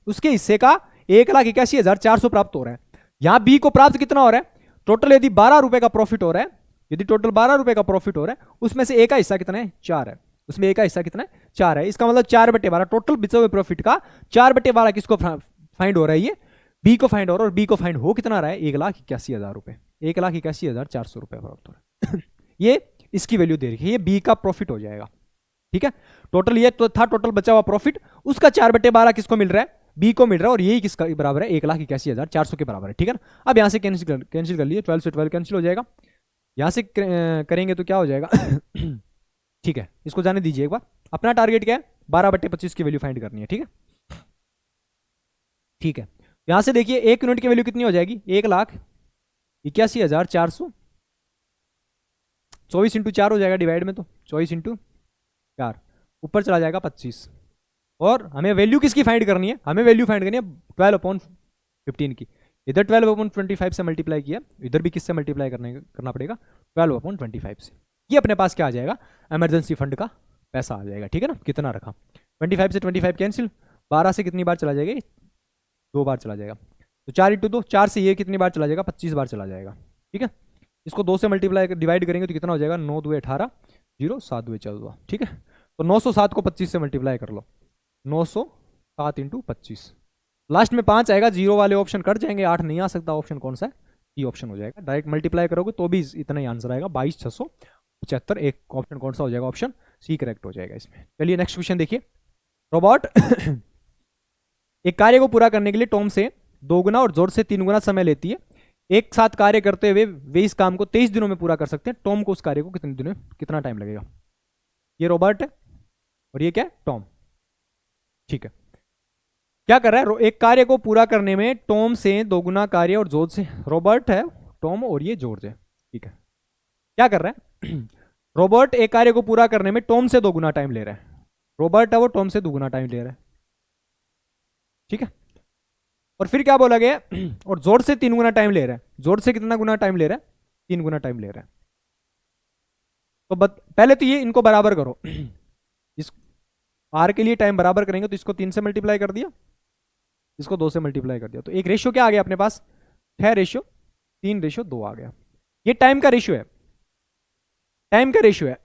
उसके हिस्से का 1,81,400 प्राप्त हो रहा है। यहां बी को प्राप्त कितना हो रहा है, टोटल यदि 12 रुपए का प्रॉफिट हो रहा है, यदि टोटल 12 रुपए का प्रॉफिट हो रहा है, उसमें से ए का हिस्सा कितना है, 4 है। उसमें ए का हिस्सा कितना है, 4 है। इसका मतलब 4/12 टोटल बिचे हुए प्रॉफिट का 4/12 किसको फाइंड हो रहा है, ये बी को फाइंड हो रहा है। और बी को फाइंड हो कितना रहा है, 1,81,000 रुपए, 1,81,400 रुपए प्राप्त हो रहा है। ये इसकी वैल्यू दे रही है, ये बी का प्रॉफिट हो जाएगा, ठीक है। टोटल ये तो था टोटल बचा हुआ प्रॉफिट, उसका 4/12 किसको मिल रहा है, बी को मिल रहा है। और यही किसका बराबर है, 1,81,400 के बराबर है, ठीक है ना। अब यहां से कैंसिल कर लिए, 12 से 12 कैंसिल हो जाएगा। यहां से करेंगे तो क्या हो जाएगा, ठीक है, इसको जाने दीजिए एक बार। अपना टारगेट क्या है, 12/25 की वैल्यू फाइंड करनी है, ठीक है। ठीक है, यहां से देखिए 1 यूनिट की वैल्यू कितनी हो जाएगी, 1,81,400। 24 × 4 हो जाएगा डिवाइड में, तो 24 × 4 ऊपर चला जाएगा 25। और हमें वैल्यू किसकी फाइंड करनी है, हमें वैल्यू फाइंड करनी है 12/15 की। इधर 12/25 से मल्टीप्लाई किया, इधर भी किससे मल्टीप्लाई करना पड़ेगा, 12/25 से। ये अपने पास क्या आ जाएगा, इमरजेंसी फंड का पैसा आ जाएगा, ठीक है ना। कितना रखा, 25 से 25 कैंसिल, 12 से कितनी बार चला जाएगा, 2 बार चला जाएगा। तो 4 × 2, 4 से ये कितनी बार चला जाएगा, 25 बार चला जाएगा, ठीक है। इसको 2 से मल्टीप्लाई डिवाइड करेंगे तो कितना हो जाएगा, 9 2 18, 0 7 2 14, ठीक है। तो 907 को 25 से मल्टीप्लाई कर लो, 907 × 25। लास्ट में 5 आएगा, 0 वाले ऑप्शन कट जाएंगे, 8 नहीं आ सकता, ऑप्शन कौन सा है, ई ऑप्शन हो जाएगा। डायरेक्ट मल्टीप्लाई करोगे तो भी इतना ही आंसर आएगा, 22,675। एक ऑप्शन कौन सा हो जाएगा, ऑप्शन सी करेक्ट हो जाएगा इसमें। चलिए नेक्स्ट क्वेश्चन देखिए। रोबोट एक कार्य को पूरा करने के लिए टॉम से 2 गुना और जॉर्ज से 3 गुना समय लेती है। एक साथ कार्य करते हुए वे इस काम को 23 दिनों में पूरा कर सकते हैं। टॉम को उस कार्य को कितने दिनों में, कितना टाइम लगेगा। ये रोबर्ट है और ये क्या है, टॉम, ठीक है। क्या कर रहा है, एक कार्य को पूरा करने में टॉम से 2 गुना कार्य और जॉर्ज से, रोबर्ट है, टॉम और ये जॉर्ज है, ठीक है। क्या कर रहा है, रोबर्ट एक कार्य को पूरा करने में टॉम से 2 गुना टाइम ले रहा है। रोबर्ट है वो टॉम से 2 गुना टाइम ले रहा है, ठीक है। और फिर क्या बोला गया, और जोर से 3 गुना टाइम ले रहा है। जोर से कितना गुना टाइम ले रहा है, 3 गुना टाइम ले रहा है। तो पहले तो ये इनको बराबर करो, इस आर के लिए टाइम बराबर करेंगे तो इसको 3 से मल्टीप्लाई कर दिया, इसको 2 से मल्टीप्लाई कर दिया, तो एक रेशियो क्या आ गया अपने पास, 6:3:2 आ गया। ये टाइम का रेशियो है, टाइम का रेशियो है।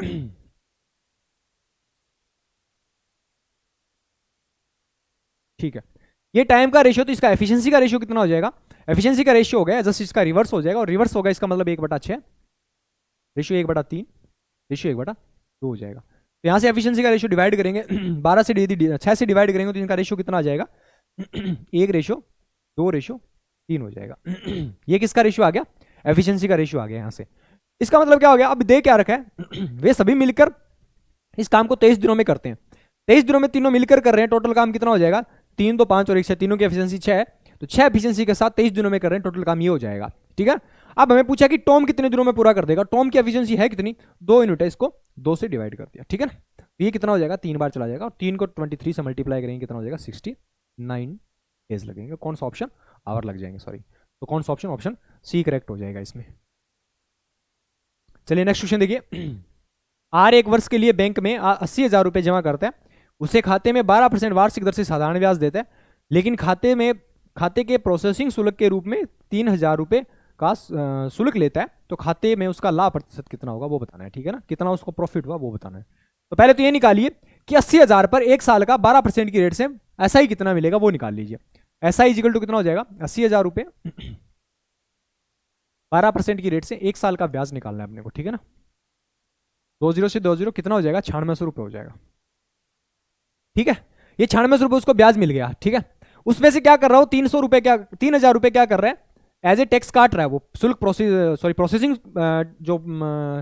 ठीक है, ये टाइम का रेशियो, तो इसका एफिशिएंसी का रेशियो कितना हो जाएगा, एफिशिएंसी का रेशियो हो गया, जस्ट इसका रिवर्स हो जाएगा। और रिवर्स होगा इसका मतलब 1/6, रेशियो 1/3, रेशियो 1/2 हो जाएगा। तो यहां से एफिशिएंसी का रेशियो डिवाइड करेंगे 12 से 6 से डिवाइड करेंगे तो इनका रेशियो कितना आ जाएगा 1:2:3 हो जाएगा। ये किसका रेशियो आ गया, एफिशिएंसी का रेशियो आ गया यहां से। इसका मतलब क्या हो गया, अब दे क्या रखा है, वे सभी मिलकर इस काम को 23 दिनों में करते हैं। 23 दिनों में तीनों मिलकर कर रहे हैं, टोटल काम कितना हो जाएगा, 3 2 5 और 1 6, तीनों की एफिशिएंसी 6 है, तो 6 एफिशिएंसी के साथ 23 दिनों में कर रहे हैं, टोटल काम ये हो जाएगा, ठीक है। अब हमें पूछा कि टॉम कितने दिनों में पूरा कर देगा, टॉम की एफिशिएंसी है कितनी, 2 यूनिट है, इसको 2 से डिवाइड कर दिया, ठीक है ना। तो ये कितना हो जाएगा, 3 बार चला जाएगा, और 3 को 23 से मल्टीप्लाई करेंगे कितना हो जाएगा, 69 डेज लगेंगे। कौन सा ऑप्शन, आवर लग जाएंगे, सॉरी। तो कौन सा ऑप्शन, ऑप्शन सी करेक्ट हो जाएगा इसमें। चलिए नेक्स्ट क्वेश्चन देखिए। आर एक वर्ष के लिए बैंक में 80,000 रुपए जमा करता है, उसे खाते में 12% वार्षिक दर से साधारण ब्याज देता है। लेकिन खाते के प्रोसेसिंग शुल्क के रूप में 3,000 रुपये का शुल्क लेता है, तो खाते में उसका लाभ प्रतिशत कितना होगा वो बताना है, ठीक है ना, कितना उसको प्रॉफिट हुआ वो बताना है। तो पहले तो ये निकालिए कि 80,000 पर एक साल का 12% की रेट से ऐसा ही कितना मिलेगा वो निकाल लीजिए। ऐसा ही इक्वल टू कितना हो जाएगा, 80,000 रुपये 12% की रेट से एक साल का ब्याज निकालना है अपने को, ठीक है ना। 20 से 20 कितना हो जाएगा, 9600 रुपये हो जाएगा, ठीक है। ये 9600 रुपये उसको ब्याज मिल गया, ठीक है। उसमें से क्या कर रहा हूँ, 300 रुपये क्या 3,000 रुपये क्या कर रहा है, एज ए टैक्स काट रहा है वो, शुल्क प्रोसेसिंग जो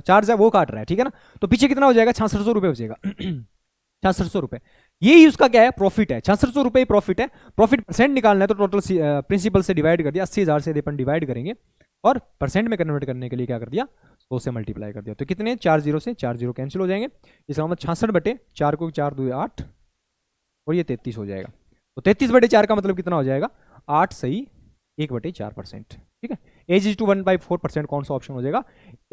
चार्ज है वो काट रहा है, ठीक है ना। तो पीछे कितना हो जाएगा, 6600 रुपये बचेगा 6600 रुपये, यही उसका क्या है, प्रॉफिट है, 6600 रुपये ही प्रॉफिट है। प्रॉफिट परसेंट निकालना है तो टोटल प्रिंसिपल से डिवाइड कर दिया, 80,000 से अपन डिवाइड करेंगे और परसेंट में कन्वर्ट करने के लिए क्या कर दिया, 100 से मल्टीप्लाई कर दिया। तो कितने, 4 0 से 4 0 कैंसिल हो जाएंगे, इसका मतलब 66/4 को 4 2 8 और ये 33 हो जाएगा। तो 33/4 का मतलब कितना हो जाएगा, 8 सही 1/4%, ठीक है। एज इज टू 1/4% कौन सा ऑप्शन हो जाएगा,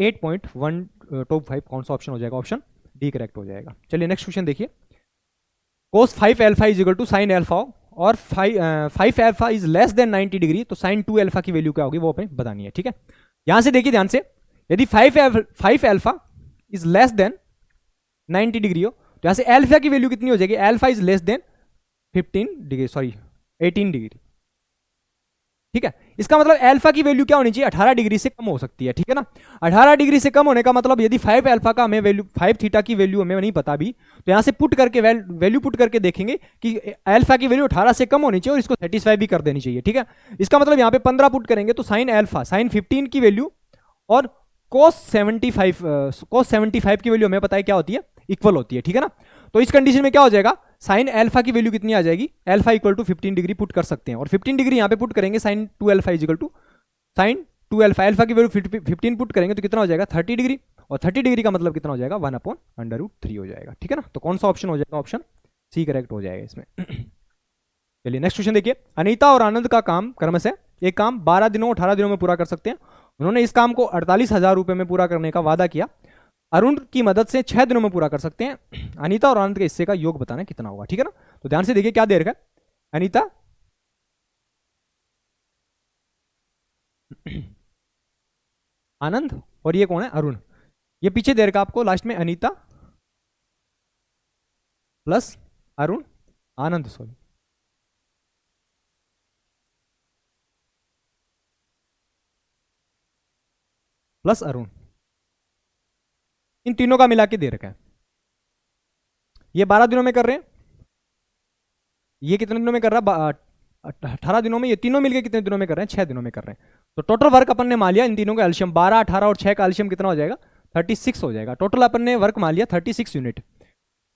8.125 कौन सा ऑप्शन हो जाएगा, ऑप्शन डी करेक्ट हो जाएगा। चलिए नेक्स्ट क्वेश्चन देखिए, cos 5 alpha is equal to sine alpha और 5 alpha is less than 90 degree, तो साइन 2 अल्फा की वैल्यू क्या होगी वो अपने बतानी है, ठीक है। यहां से देखिए ध्यान से, यदि 5 alpha is less than 90 degree हो तो यहां से अल्फा की वैल्यू कितनी हो जाएगी, alpha is less then 15 degree, sorry 18 degree, ठीक है। इसका मतलब अल्फा की वैल्यू क्या होनी चाहिए, 18 डिग्री से कम हो सकती है, ठीक है ना। 18 डिग्री से कम होने का मतलब यदि 5 अल्फा का हमें वैल्यू, 5 थीटा की वैल्यू हमें नहीं पता भी, तो यहां से पुट करके वैल्यू पुट करके देखेंगे कि अल्फा की वैल्यू 18 से कम होनी चाहिए और इसको सेटिस्फाई भी कर देनी चाहिए, ठीक है। इसका मतलब यहां पे 15 पुट करेंगे तो साइन अल्फा, साइन 15 की वैल्यू और cos 75 की वैल्यू हमें पता है क्या होती है, इक्वल होती है, ठीक है ना। तो इस कंडीशन में क्या हो जाएगा, साइन अल्फा की वैल्यू कितनी आ जाएगी, alpha equal to 15 degree put कर सकते हैं और 15 डिग्री यहां पे पुट करेंगे, sine 2 alpha is equal to sine 2 alpha, alpha की वैल्यू 15 पुट करेंगे तो कितना हो जाएगा 30 डिग्री, और 30 डिग्री का मतलब कितना हो जाएगा 1/√3 हो जाएगा, ठीक है ना। तो कौन सा ऑप्शन हो जाएगा, ऑप्शन सी करेक्ट हो जाएगा इसमें। चलिए नेक्स्ट क्वेश्चन देखिए, अनीता और आनंद का काम क्रमशः एक काम 12 दिनों 18 दिनों में पूरा कर सकते हैं। उन्होंने इस काम को 48,000 रुपए में पूरा करने का वादा किया। अरुण की मदद से 6 दिनों में पूरा कर सकते हैं। अनीता और आनंद के हिस्से का योग बताना कितना होगा, ठीक है ना। तो ध्यान से देखिए क्या दे रखा है, अनीता आनंद और ये कौन है, अरुण। ये पीछे दे रखा आपको लास्ट में अनीता प्लस अरुण आनंद, सॉरी प्लस अरुण, इन तीनों का मिला के दे रखा है। ये 12 दिनों में कर रहे हैं, ये कितने दिनों में कर रहा है, 18 दिनों में। ये तीनों मिलके कितने दिनों में कर रहे हैं, 6 दिनों में कर रहे हैं। तो टोटल वर्क अपन ने मान लिया इन तीनों का एल्शियम 12, 18 और 6 का एल्शियम कितना हो जाएगा 36 हो जाएगा। टोटल अपन ने वर्क मान लिया 36 यूनिट।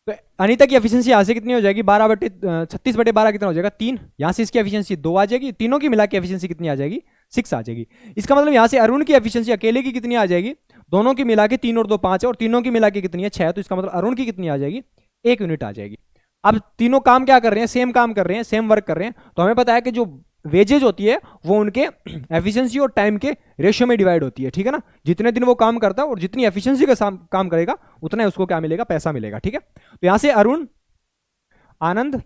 तो अनीता की एफिशिएंसी यहाँ से कितनी हो जाएगी 36/12 कितना हो जाएगा 3। यहाँ से इसकी एफिशिएंसी 2 आ जाएगी, तीनों की मिला के एफिशिएंसी कितनी आ जाएगी 6 आ जाएगी। इसका मतलब यहाँ से अरुण की एफिशिएंसी अकेले की कितनी आ जाएगी, दोनों की मिला के 3 और 2 5 है और तीनों की मिला के कितनी है 6। तो इसका मतलब अरुण की कितनी आ जाएगी 1 यूनिट आ जाएगी। अब तीनों काम क्या कर रहे हैं, सेम काम कर रहे हैं, सेम वर्क कर रहे हैं। तो हमें पता है कि जो वेजेज होती है वो उनके एफिशिएंसी और टाइम के रेशियो में डिवाइड होती है, ठीक है ना। जितने दिन वो काम करता है और जितनी एफिशिएंसी का काम करेगा उतना उसको क्या मिलेगा, पैसा मिलेगा, ठीक है। तो यहां से अरुण आनंद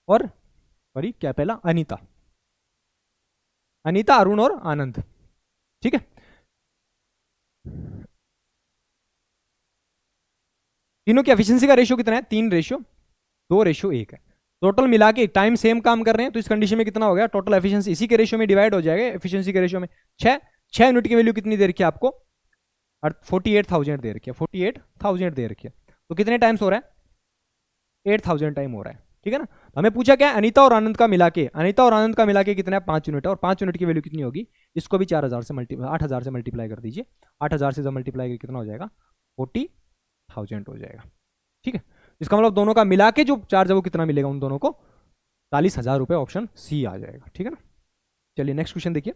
और सॉरी क्या पहला अनीता, अनीता अरुण और आनंद, ठीक है। तीनों की एफिशिएंसी का रेशियो कितना है 3:2:1 है। टोटल मिला के टाइम सेम काम कर रहे हैं तो इस कंडीशन में कितना हो गया, टोटल एफिशिएंसी इसी के रेशियो में डिवाइड हो जाएगा, एफिशिएंसी के रेशियो में 6 यूनिट की वैल्यू कितनी दे रखी है आपको 48,000 दे रखी है, 48,000 दे रखी है। तो कितने टाइम्स हो रहा है 8,000 टाइम हो रहा है, ठीक है ना। तो हमें पूछा क्या अनीता और आनंद का मिला के, अनीता और आनंद का मिला के कितना है 5 यूनिट है और 5 यूनिट की वैल्यू कितनी होगी, इसको भी 8,000 से मल्टीप्लाई कर दीजिए। 8,000 से जब मल्टीप्लाई कितना हो जाएगा 40,000 हो जाएगा, ठीक है। इसका मतलब दोनों का मिला के जो चार्ज है वो कितना मिलेगा उन दोनों को 40,000 रुपये, ऑप्शन सी आ जाएगा, ठीक है ना। चलिए नेक्स्ट क्वेश्चन देखिए,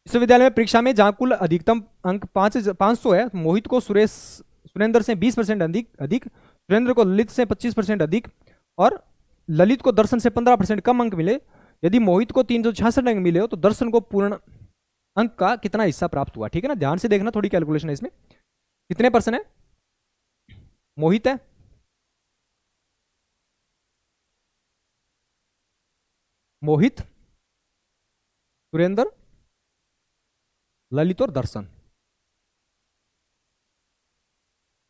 विश्वविद्यालय में परीक्षा में जहां कुल अधिकतम अंक 500 है, मोहित को सुरेंद्र से 20% अधिक, सुरेंद्र को ललित से 25% अधिक और ललित को दर्शन से 15% कम अंक मिले। यदि मोहित को 366 अंक मिले हो तो दर्शन को पूर्ण अंक का कितना हिस्सा प्राप्त हुआ, ठीक है ना। ध्यान से देखना, थोड़ी कैलकुलेशन है इसमें। कितने परसेंट है, मोहित है मोहित, सुरेंद्र, ललित और दर्शन,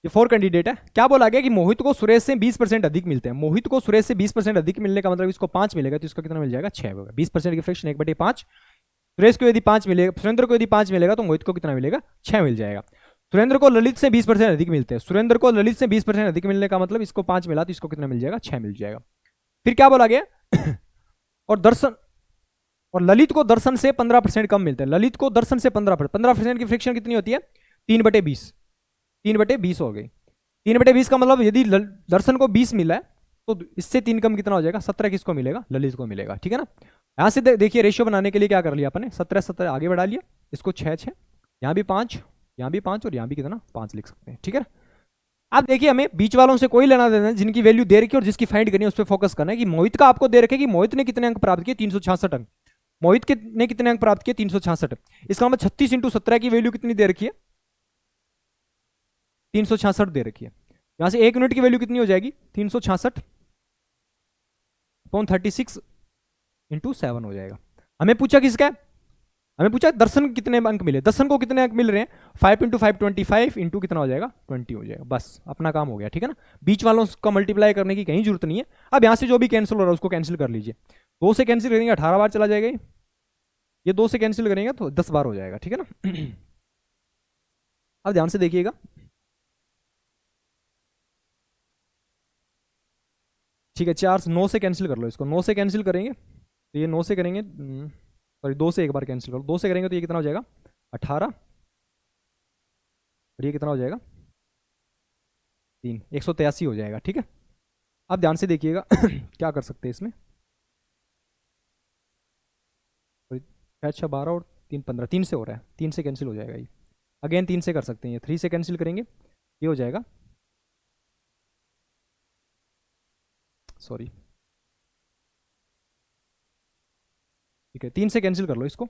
ये 4 कैंडिडेट है। क्या बोला गया कि मोहित को सुरेश से 20% अधिक मिलते हैं। मोहित को सुरेश से 20% अधिक मिलने का मतलब इसको 5 मिलेगा, तो इसको कितना मिल जाएगा? 6 होगा। 20% की फ्रैक्शन 1/5। सुरेश को यदि 5 मिलेगा, सुरेंद्र को यदि 5 मिलेगा तो मोहित को कितना मिलेगा? 6 मिल जाएगा। सुरेंद्र को ललित से 20% अधिक मिलते हैं। सुरेंद्र को ललित से 20% अधिक मिलने का मतलब इसको 5 मिला तो इसको कितना मिल जाएगा? 6 मिल जाएगा। फिर क्या बोला गया? और दर्शन और ललित को दर्शन से 15% कम मिलते हैं। ललित को दर्शन से 15% की फ्रिक्शन कितनी होती है? 3/20। 3/20 हो गई। 3/20 का मतलब यदि दर्शन को 20 मिला है तो इससे 3 कम कितना हो जाएगा? 17 किसको मिलेगा? ललित को मिलेगा। ठीक है ना। यहां से देखिए रेशियो बनाने के लिए क्या कर लिया अपन ने? 17 आगे बढ़ा लिया, इसको 6 यहाँ भी 5, यहाँ भी 5 और यहाँ भी कितना? 5 लिख सकते हैं। ठीक है। अब देखिए हमें बीच वालों से कोई लेना देना है, जिनकी वैल्यू दे रखी है और जिसकी फाइंड करनी है उस पर फोकस करना है। कि मोहित का आपको दे रखे कि मोहित ने कितने अंक प्राप्त किए? 366 अंक। मोहित ने कितने अंक प्राप्त किए? 366। इसका मतलब 36 × 17 की वैल्यू कितनी दे रखी है? 366 दे रखी है। यहां से 1 यूनिट की वैल्यू कितनी हो जाएगी? 366/36 × 7 हो जाएगा। हमें पूछा किसका है? हमें पूछा दर्शन कितने अंक मिले। दर्शन को कितने अंक मिल रहे हैं? 5 × 5 25 इंटू कितना हो जाएगा? 20 हो जाएगा। बस अपना काम हो गया। ठीक है ना। बीच वालों का मल्टीप्लाई करने की कहीं जरूरत नहीं है। अब यहां से जो भी कैंसिल हो रहा है उसको कैंसिल कर लीजिए। 2 से कैंसिल करेंगे 18 बार चला जाएगा। ये 2 से कैंसिल करेंगे तो 10 बार हो जाएगा। ठीक है ना। अब ध्यान से देखिएगा। ठीक है, 4 9 से कैंसिल कर लो इसको। 9 से कैंसिल करेंगे तो ये 9 से करेंगे, सॉरी 2 से एक बार कैंसिल करो। 2 से करेंगे तो ये कितना हो जाएगा? 18। और ये कितना हो जाएगा? 3, 183 हो जाएगा। ठीक है। अब ध्यान से देखिएगा क्या कर सकते हैं इसमें। 6 12 और 3 15, 3 से हो रहा है। 3 से कैंसिल हो जाएगा ये। अगेन 3 से कर सकते हैं। ये 3 से कैंसिल करेंगे, ये हो जाएगा, सॉरी ठीक है 3 से कैंसिल कर लो इसको।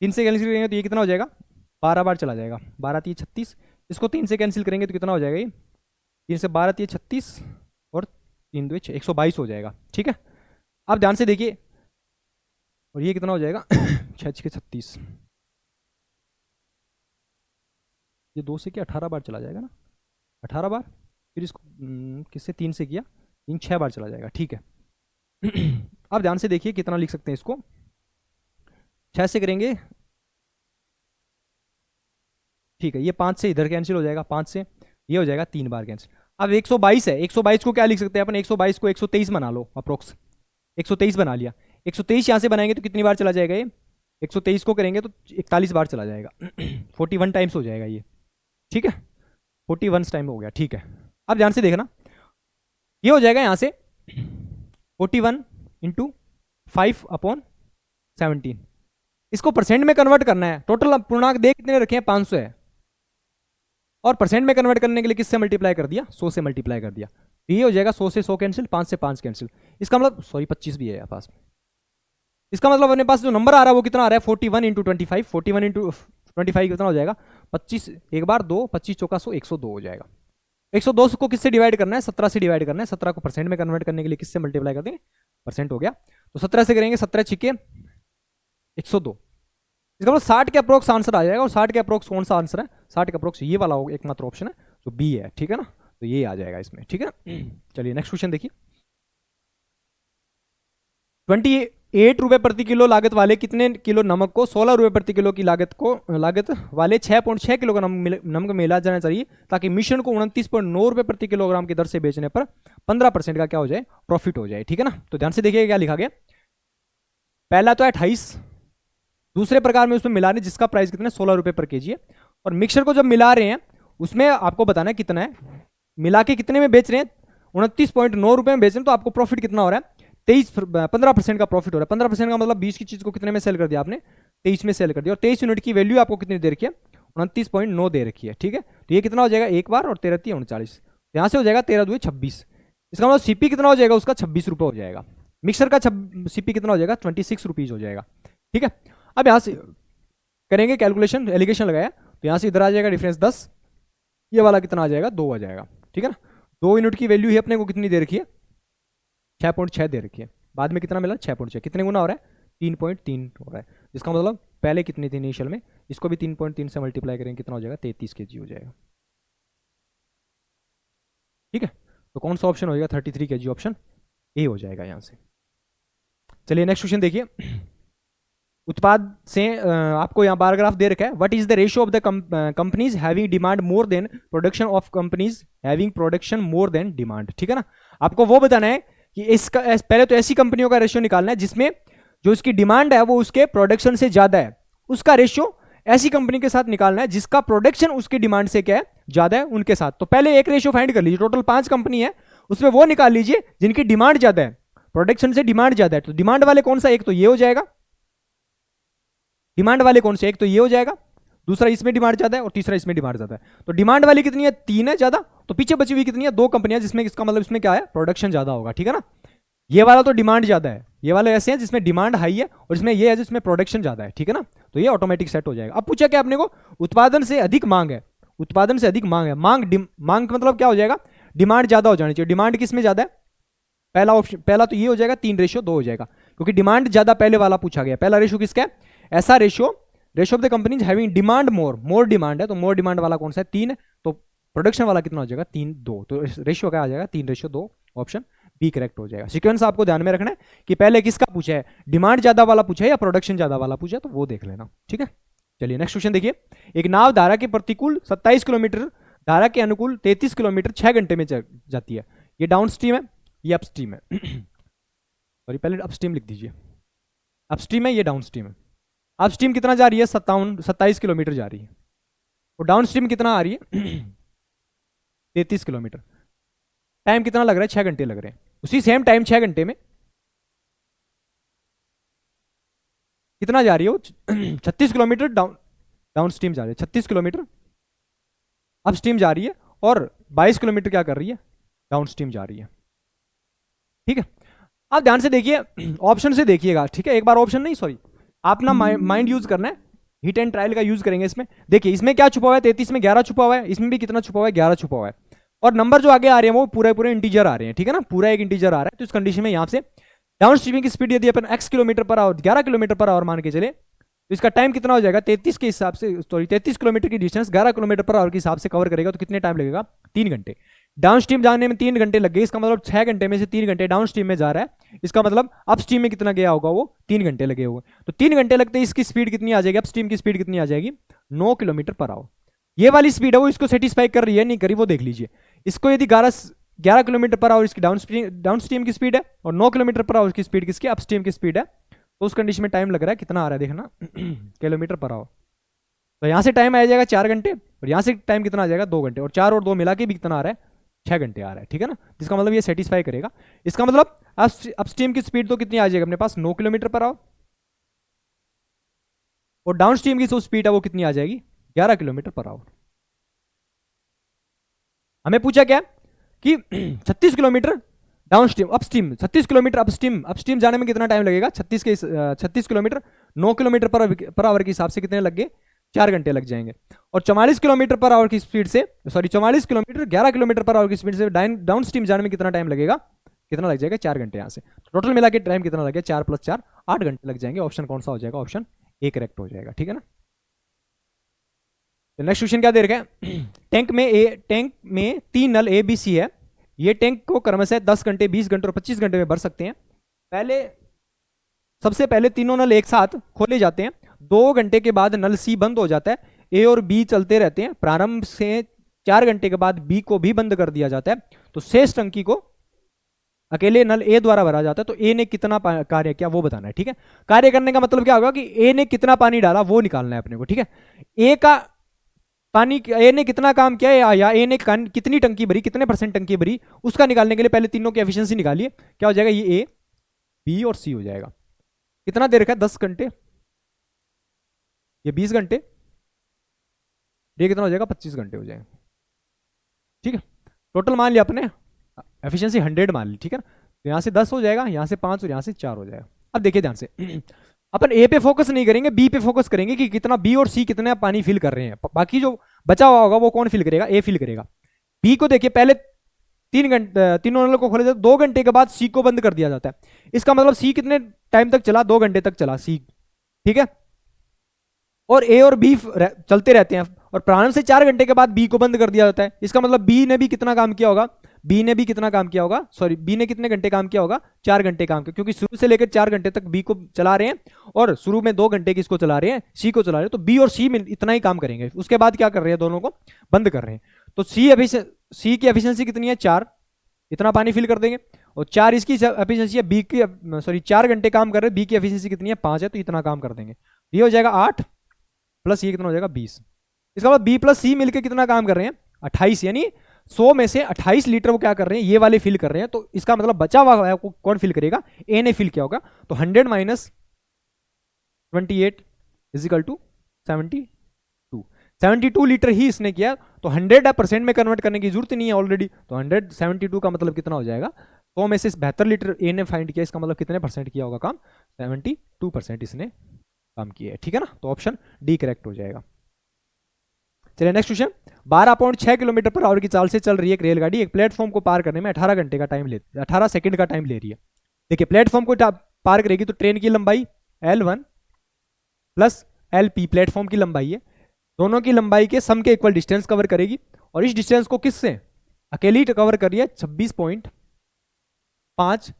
3 से कैंसिल करेंगे तो ये कितना हो जाएगा? 12 बार चला जाएगा। 12 3 36। इसको 3 से कैंसिल करेंगे तो कितना हो जाएगा? ये 3 से 12 3 36 और 3 2 122 हो जाएगा। ठीक है। अब ध्यान से देखिए, और ये कितना हो जाएगा? 6 6 36। ये 2 से क्या 18 बार चला जाएगा ना? 18 बार। फिर इसको किससे? 3 से किया, 3 6 बार चला जाएगा। ठीक है। अब ध्यान से देखिए कितना लिख सकते हैं इसको। 6 से करेंगे, ठीक है, ये 5 से इधर कैंसिल हो जाएगा। 5 से ये हो जाएगा 3 बार कैंसिल। अब 122 है। 122 को क्या लिख सकते हैं अपन? 122 को 123 बना लो अप्रोक्स। 123 बना लिया। 123 यहाँ से बनाएंगे तो कितनी बार चला जाएगा ये? 123 को करेंगे तो 41 बार चला जाएगा। 41 टाइम्स हो जाएगा ये। ठीक है, 41 टाइम हो गया। ठीक है। अब ध्यान से देखना, ये हो जाएगा यहाँ से 41 × 5/17। इसको परसेंट में कन्वर्ट करना है। टोटल पूर्णांक दे कितने रखे हैं? 500 है। और परसेंट में कन्वर्ट करने के लिए किससे मल्टीप्लाई कर दिया? 100 से मल्टीप्लाई कर दिया। तो ये हो जाएगा 100 से 100 कैंसिल, 5 से 5 कैंसिल। इसका मतलब, सॉरी 25 भी है पास में। इसका मतलब अपने पास जो नंबर आ रहा है वो कितना आ रहा है? 41 × 25। 41 × 25 कितना हो जाएगा? 25 एक बार 2, 25 चौका 100, 102 हो जाएगा। 102 को किससे डिवाइड करना है? 17 से डिवाइड करना है। 17 को परसेंट में कन्वर्ट करने के लिए किससे मल्टीप्लाई कर देंगे? परसेंट हो गया। तो 17 से करेंगे, 17 छिके 102। इसका मतलब 60 के अप्रोक्स आंसर आ जाएगा। और 60 के अप्रोक्स कौन सा आंसर है? 60 के अप्रोक्स ये वाला एकमात्र ऑप्शन है जो बी है। ठीक है ना। तो ये आ जाएगा इसमें। ठीक है। चलिए नेक्स्ट क्वेश्चन देखिए। 28 रुपए प्रति किलो लागत वाले कितने किलो नमक को 16 रुपए प्रति किलो की लागत वाले 6.6 किलोग्राम नमक मिला जाना चाहिए, ताकि मिश्रण को 29.9 रुपए प्रति किलोग्राम की दर से बेचने पर 15% का क्या हो जाए? प्रॉफिट हो जाए। ठीक है ना। तो ध्यान से देखिए क्या लिखा गया। पहला तो है 28। दूसरे प्रकार में उसमें मिला रहे जिसका प्राइस कितना है? 16 रुपए पर केजी है। और मिक्सर को जब मिला रहे हैं उसमें आपको बताना है कितना है, मिला के कितने में बेच रहे हैं? 29.9 रुपए में बेच रहे हैं। तो आपको प्रॉफिट कितना हो रहा है? 15% का प्रॉफिट हो रहा है। 15% का मतलब 20 की चीज को कितने में सेल कर दिया आपने? 23 में सेल कर दिया। और 23 यूनिट की वैल्यू आपको कितनी दे रखी है? 29.9 दे रखी है। ठीक है। तो ये कितना हो जाएगा? एक बार, और 13 3 39। यहाँ से हो जाएगा 13 2 26। इसका मतलब सीपी कितना हो जाएगा उसका? 26 रुपये हो जाएगा। मिक्सर का सीपी कितना हो जाएगा? 26 रुपीज हो जाएगा। ठीक है। अब यहाँ से करेंगे कैलकुलेशन, एलिगेशन लगाया तो यहाँ से इधर आ जाएगा डिफरेंस 10। ये वाला कितना आ जाएगा? 2 आ जाएगा। ठीक है ना। 2 यूनिट की वैल्यू ही अपने को कितनी दे रखी है? 6.6 दे रखी है। बाद में कितना मिला 6.6, कितने गुना हो रहा है 3.3 हो रहा है, जिसका मतलब पहले कितनी थी इनिशियल में, इसको भी 3.3 से मल्टीप्लाई करेंगे कितना हो जाएगा 33 kg हो जाएगा। ठीक है, तो कौन सा ऑप्शन हो जाएगा 33 kg, ऑप्शन ए हो जाएगा यहाँ से। चलिए नेक्स्ट क्वेश्चन देखिए, उत्पाद से आपको यहाँ पैराग्राफ दे रखा है, what is the ratio of the companies having demand more than production of companies having production more than demand. ठीक है ना, आपको वो बताना है कि इसका पहले तो ऐसी कंपनियों का रेशियो निकालना है जिसमें जो इसकी डिमांड है वो उसके प्रोडक्शन से ज्यादा है, उसका रेशियो ऐसी कंपनी के साथ निकालना है जिसका प्रोडक्शन उसकी डिमांड से क्या है ज्यादा है उनके साथ। तो पहले एक रेशियो फाइंड कर लीजिए, टोटल 5 कंपनी है उसमें वो निकाल लीजिए जिनकी डिमांड ज्यादा है, प्रोडक्शन से डिमांड ज्यादा है। तो डिमांड वाले कौन सा, एक तो ये हो जाएगा, डिमांड वाले कौन से, एक तो ये हो जाएगा, दूसरा इसमें डिमांड ज्यादा है और तीसरा इसमें डिमांड ज्यादा है। तो डिमांड वाली कितनी है 3 है ज्यादा, तो पीछे बची हुई कितनी है 2 कंपनियां, जिसमें इसका मतलब इसमें क्या है प्रोडक्शन ज्यादा होगा। ठीक है ना, ये वाला तो डिमांड ज्यादा है, ये वाले ऐसे हैं जिसमें डिमांड हाई है और इसमें ये है जिसमें प्रोडक्शन ज्यादा है। ठीक है ना, तो ये ऑटोमेटिक सेट हो जाएगा। अब पूछा क्या अपने को, उत्पादन से अधिक मांग है, उत्पादन से अधिक मांग है, मांग का मतलब क्या हो जाएगा डिमांड ज्यादा हो जानी चाहिए। डिमांड किस में ज्यादा है, पहला ऑप्शन, पहला तो ये हो जाएगा 3:2 हो जाएगा, क्योंकि डिमांड ज्यादा पहले वाला पूछा गया। पहला रेशियो किसका है, ऐसा ratio of the companies having demand more demand है, तो मोर डिमांड वाला कौन सा है 3 है, तो प्रोडक्शन वाला कितना हो जाएगा 3:2, तो रेशियो क्या आ जाएगा 3:2, ऑप्शन बी करेक्ट हो जाएगा। सीक्वेंस आपको ध्यान में रखना है कि पहले किसका पूछा है, डिमांड ज्यादा वाला पूछा है या प्रोडक्शन ज्यादा वाला पूछा है, तो वो देख लेना। ठीक है, चलिए नेक्स्ट क्वेश्चन देखिए, एक नाव धारा के प्रतिकूल 27 किलोमीटर, धारा के अनुकूल 33 किलोमीटर 6 घंटे में जाती है, ये डाउन स्ट्रीम है ये अपस्ट्रीम है सॉरी पहले अपस्ट्रीम लिख दीजिए, अपस्ट्रीम है ये डाउन स्ट्रीम है। अपस्ट्रीम कितना जा रही है 27 किलोमीटर जा रही है, और डाउन स्ट्रीम कितना आ रही है 33 किलोमीटर। टाइम कितना लग रहा है 6 घंटे लग रहे हैं, उसी सेम टाइम 6 घंटे में कितना जा रही है वो 36 किलोमीटर डाउन स्ट्रीम जा रही है, 36 किलोमीटर अप स्ट्रीम जा रही है और 22 किलोमीटर क्या कर रही है डाउन स्ट्रीम जा रही है। ठीक है, आप ध्यान से देखिए, ऑप्शन से देखिएगा। ठीक है, एक बार ऑप्शन नहीं सॉरी आप ना माइंड यूज करना है, हिट एंड ट्रायल का यूज करेंगे इसमें। देखिए इसमें क्या छुपा हुआ है 33 में 11 छुपा हुआ है, इसमें भी कितना छुपा हुआ है 11 छुपा हुआ है, और नंबर जो आगे आ रहे हैं वो पूरे इंटीजर आ रहे हैं। ठीक है ना, पूरा एक इंटीजर आ रहा है, तो इस कंडीशन में यहाँ से डाउन स्ट्रीमिंग की स्पीड यदि अपन x kilometre per hour 11 kilometre per hour मान के चले, तो इसका टाइम कितना हो जाएगा 33 के हिसाब से, सॉरी 33 किलोमीटर की डिस्टेंस 11 किलोमीटर पर आवर के हिसाब से कवर करेगा, तो कितने टाइम लगेगा 3 घंटे। डाउन स्ट्रीम जाने में 3 घंटे लग गए, इसका मतलब 6 घंटे में से 3 घंटे डाउन स्ट्रीम में जा रहा है, इसका मतलब अप स्ट्रीम में कितना गया होगा वो 3 घंटे लगे हुए। तो 3 घंटे लगते हैं, इसकी स्पीड कितनी आ जाएगी, अप स्ट्रीम की स्पीड कितनी आ जाएगी 9 किलोमीटर पर आवर। ये वाली स्पीड है वो इसको सेटिस्फाई कर रही है नहीं करी वो देख लीजिए। इसको यदि 11 किलोमीटर पर आवर इसकी डाउन स्ट्रीम की स्पीड है और 9 किलोमीटर पर आवर की स्पीड किसकी अप स्ट्रीम की स्पीड है, तो उस कंडीशन में टाइम लग रहा है कितना आ रहा है देखना किलोमीटर पर आवर। तो यहाँ से टाइम आ जाएगा 4 घंटे और यहाँ से टाइम कितना आ जाएगा 2 घंटे, और 4 और 2 मिला के भी कितना आ रहा है 6 घंटे आ रहा है। ठीक है ना, जिसका मतलब ये सेटिस्फाई करेगा। इसका मतलब अपस्ट्रीम की स्पीड तो कितनी आ जाएगी अपने पास 9 किलोमीटर पर आवर, और डाउन स्ट्रीम की जो स्पीड है वो कितनी आ जाएगी 11 किलोमीटर पर आवर। हमें पूछा क्या कि 36 kilometre down stream upstream 36 kilometre upstream जाने में कितना टाइम लगेगा 36 किलोमीटर 9 किलोमीटर पर आवर के हिसाब से कितने लग गए 4 घंटे लग जाएंगे, और 44 किलोमीटर पर आवर की स्पीड से 44 किलोमीटर 11 किलोमीटर पर आवर की स्पीड से डाउन स्ट्रीम जाने में कितना टाइम लगेगा, कितना लग जाएगा 4 घंटे। यहाँ से टोटल मिला के टाइम कितना लगेगा 4 + 4 8 घंटे लग जाएंगे। ऑप्शन कौन सा हो जाएगा, ऑप्शन ए करेक्ट हो जाएगा। ठीक है ना, नेक्स्ट क्वेश्चन क्या दे रखा है, टैंक में 3 नल ए बी सी है, ये टैंक को क्रमशः 10 घंटे 20 घंटे और 25 घंटे में भर सकते हैं। सबसे पहले तीनों नल एक साथ खोले जाते हैं, 2 घंटे के बाद नल सी बंद हो जाता है, ए और बी चलते रहते हैं, प्रारंभ से 4 घंटे के बाद बी को भी बंद कर दिया जाता है, तो शेष टंकी को अकेले नल ए द्वारा भरा जाता है। तो ए ने कितना कार्य किया वो बताना है। ठीक है, कार्य करने का मतलब क्या होगा कि ए ने कितना पानी डाला वो निकालना है अपने को। ठीक है, ए का पानी ए ने कितना काम किया या ए ने कितनी टंकी भरी कितने % टंकी भरी उसका निकालने के लिए पहले तीनों की एफिशिएंसी निकालिए। क्या हो जाएगा, ये ए बी और सी हो जाएगा। कितना देर रखा है 10 घंटे, ये 20 घंटे, ये कितना हो जाएगा 25 घंटे हो जाएगा। ठीक है, टोटल मान लिया अपने एफिशिएंसी 100 मान ली। ठीक है ना, तो यहाँ से 10 हो जाएगा, यहाँ से 5 और यहाँ से 4 हो जाएगा। अब देखिए ध्यान से अपन ए पे फोकस नहीं करेंगे, बी पे फोकस करेंगे कि कितना बी और सी कितना पानी फिल कर रहे हैं, बाकी जो बचा हुआ होगा वो कौन फिल करेगा, ए फिल करेगा। बी को देखिए पहले तीनों नल को खोला जाता है, 2 घंटे के बाद सी को बंद कर दिया जाता है। इसका मतलब सी कितने टाइम तक चला, 2 घंटे तक चला सी, ठीक है। और ए और बी चलते रहते हैं, और प्रारंभ से 4 घंटे के बाद बी को बंद कर दिया जाता है। इसका मतलब बी ने भी कितना काम किया होगा, बी ने भी कितना काम किया होगा, सॉरी बी ने कितने घंटे काम किया होगा, 4 घंटे काम किया, क्योंकि शुरू से लेकर 4 घंटे तक बी को चला रहे हैं और शुरू में 2 घंटे किसको चला रहे हैं, सी को चला रहे हैं। तो बी और सी में इतना ही काम करेंगे, उसके बाद क्या कर रहे हैं, दोनों को बंद कर रहे हैं। तो सी की एफिशिएंसी कितनी है, 4, इतना पानी फिल कर देंगे। और 4 इसकी एफिशिएंसी है, बी की सॉरी 4 घंटे काम कर रहे हैं, बी की एफिशिएंसी कितनी है, 5 है, तो इतना काम कर देंगे। ये हो जाएगा 8 प्लस ये कितना हो जाएगा, 20। इसका मतलब बी प्लस सी मिलकर कितना काम कर रहे हैं, 28, यानी 100 में से 28 लीटर वो क्या कर रहे हैं, ये वाले फिल कर रहे हैं। तो इसका मतलब बचा हुआ है कौन फिल करेगा, ए ने फिल किया होगा। तो 100 minus 28 is equal to 72 litre ही इसने किया। तो 100% में कन्वर्ट करने की जरूरत नहीं है ऑलरेडी, तो 172 का मतलब कितना हो जाएगा, 100 में से 72 लीटर ए ने फाइंड किया, इसका मतलब कितने परसेंट किया होगा काम, 72% इसने काम किया है, ठीक है ना। तो ऑप्शन डी करेक्ट हो जाएगा। चलिए next question, 12.6 kilometre per hour की चाल से चल रही है एक रेलगाड़ी, एक प्लेटफॉर्म को पार करने में 18 घंटे का टाइम 18 सेकंड का टाइम ले रही है। देखिए प्लेटफॉर्म को पार करेगी तो ट्रेन की लंबाई L1 प्लस LP प्लेटफॉर्म की लंबाई है, दोनों की लंबाई के सम के इक्वल डिस्टेंस कवर करेगी। और इस डिस्टेंस को किससे अकेली कवर कर रही है, 26.5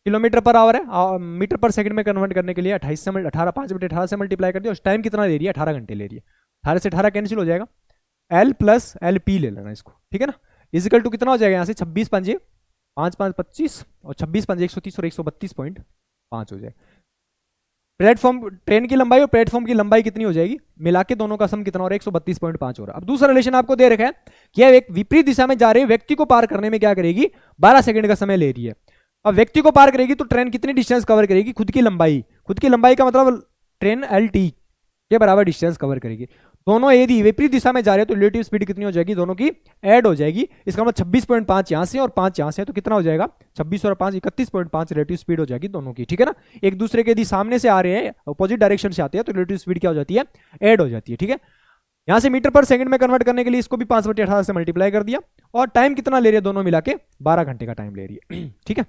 किलोमीटर पर आवर है, मीटर पर सेकंड में कन्वर्ट करने के लिए 28 से 18 5 बटे 18 से मल्टीप्लाई कर दिया। उस टाइम कितना ले रही है, 18 घंटे ले रही है। 18 से 18 कैंसिल हो जाएगा, L प्लस LP ले लेना इसको, ठीक है ना। इजिकल टू कितना हो जाएगा यहाँ से, 26 पंजे 5 5 25 और 26 पंजे 130 और 132.5 हो जाए। प्लेटफॉर्म ट्रेन की लंबाई और प्लेटफॉर्म की लंबाई कितनी हो जाएगी, मिला के दोनों का सम कितना हो रहा है, 132.5 हो रहा है। अब दूसरा रिलेशन आपको दे रखा है कि एक विपरीत दिशा में जा रहे व्यक्ति को पार करने में क्या करेगी, 12 सेकंड का समय ले रही है। अब व्यक्ति को पार करेगी तो ट्रेन कितनी डिस्टेंस कवर करेगी, खुद की लंबाई का मतलब ट्रेन LT के बराबर डिस्टेंस कवर करेगी। दोनों यदि विपरीत दिशा में जा रहे हैं तो रिलेटिव स्पीड कितनी हो जाएगी, दोनों की ऐड हो जाएगी। इसका मतलब 26.5 यहां से और 5 यहां से, तो कितना हो जाएगा 26 और 5 31.5 रिलेटिव स्पीड हो जाएगी दोनों की, ठीक है ना। एक दूसरे के यदि सामने से आ रहे हैं, अपोजिट डायरेक्शन से आते हैं, तो रिलेटिव स्पीड क्या हो जाती है, ऐड हो जाती है, ठीक है। यहां से मीटर पर सेकंड में कन्वर्ट करने के लिए इसको भी 5 बटे 18 से मल्टीप्लाई कर दिया, और टाइम कितना ले रही है, दोनों मिला के 12 घंटे का टाइम ले रही है, ठीक है।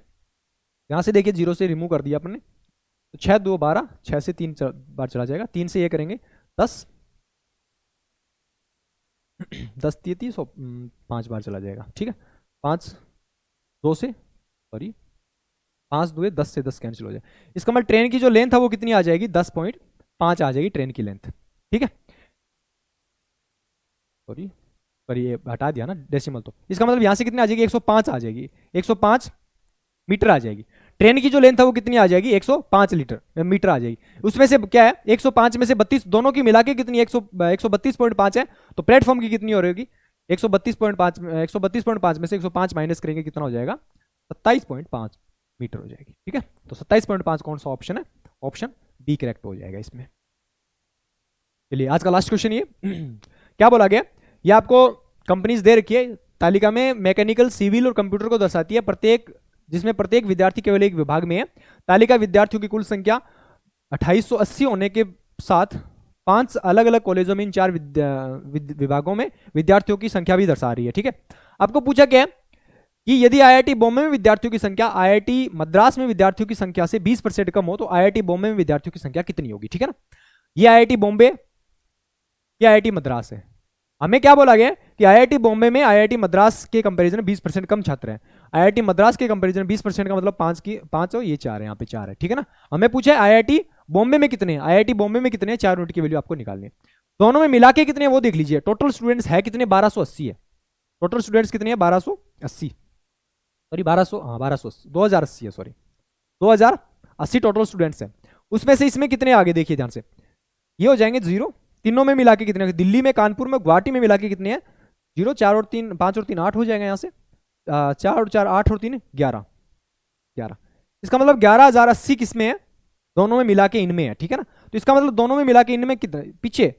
यहां से देखिए 0 से रिमूव कर दिया अपने, तो 6 2 12, 6 से 3 बार चला जाएगा, 3 से ये करेंगे 10 10 30 और 5 बार चला जाएगा, ठीक है। 5 2 से सॉरी 5 2 10 से 10 कैंसिल हो जाए। इसका मतलब ट्रेन की जो लेंथ है वो कितनी आ जाएगी, 10.5 आ जाएगी ट्रेन की लेंथ, ठीक है। सॉरी पर ये हटा दिया ना डेसिमल, तो इसका मतलब यहां से कितनी आ जाएगी, 105 आ जाएगी, 105 मीटर आ जाएगी। ट्रेन की जो लेंथ है वो कितनी आ जाएगी, 105 मीटर आ जाएगी। उसमें से क्या है, 105 में से 32 दोनों की मिला के कितनी 132.5 है, तो प्लेटफॉर्म की कितनी हो रहेगी 132.5 में से 105 माइनस करेंगे कितना हो जाएगा 27.5 मीटर हो जाएगी, ठीक है। तो 27.5 कौन सा ऑप्शन है, ऑप्शन बी करेक्ट हो जाएगा इसमें। चलिए आज का लास्ट क्वेश्चन ये क्या बोला गया, ये आपको कंपनीज दे रखी है तालिका में, मैकेनिकल, सिविल और कंप्यूटर को दर्शाती है, जिसमें प्रत्येक विद्यार्थी केवल एक विभाग में है। तालिका विद्यार्थियों की कुल संख्या 2880 होने के साथ 5 अलग अलग कॉलेजों में इन 4 विभागों में विद्यार्थियों की संख्या भी दर्शा रही है, ठीक है। आपको पूछा क्या है कि यदि IIT बॉम्बे में विद्यार्थियों की संख्या IIT मद्रास में विद्यार्थियों की संख्या से 20% कम हो तो IIT बॉम्बे में विद्यार्थियों की संख्या कितनी होगी, ठीक है ना। ये IIT बॉम्बे, ये IIT मद्रास है। हमें क्या बोला गया कि IIT बॉम्बे में IIT मद्रास के कंपैरिजन में 20% कम छात्र हैं। IIT मद्रास के कंपैरिजन 20% का मतलब 5 हो, ये 4 है, यहाँ पे 4 है, ठीक है ना। हमें पूछा है IIT बॉम्बे में कितने हैं, IIT बॉम्बे में कितने हैं, 4 यूनिट की वैल्यू आपको निकालनी है। दोनों में मिला के कितने वो देख लीजिए। टोटल स्टूडेंट्स है कितने, 1280 है। टोटल स्टूडेंट्स कितने हैं, 1280, सॉरी 1200, हाँ 1280, 2080 है, सॉरी 2080 टोटल स्टूडेंट्स हैं। उसमें से इसमें कितने आगे देखिए ध्यान से, ये हो जाएंगे 0, तीनों में मिला के कितने, दिल्ली में, कानपुर में, गुवाहाटी में मिला के कितने हैं 0, 4 और 3 5 और 3 8 हो जाएगा यहाँ से, 4 और 4 8 और 3 11। इसका मतलब 11,080 किसमें है, दोनों में मिला के इनमें है, ठीक है ना। तो इसका मतलब दोनों में मिला के इनमें कितने, पीछे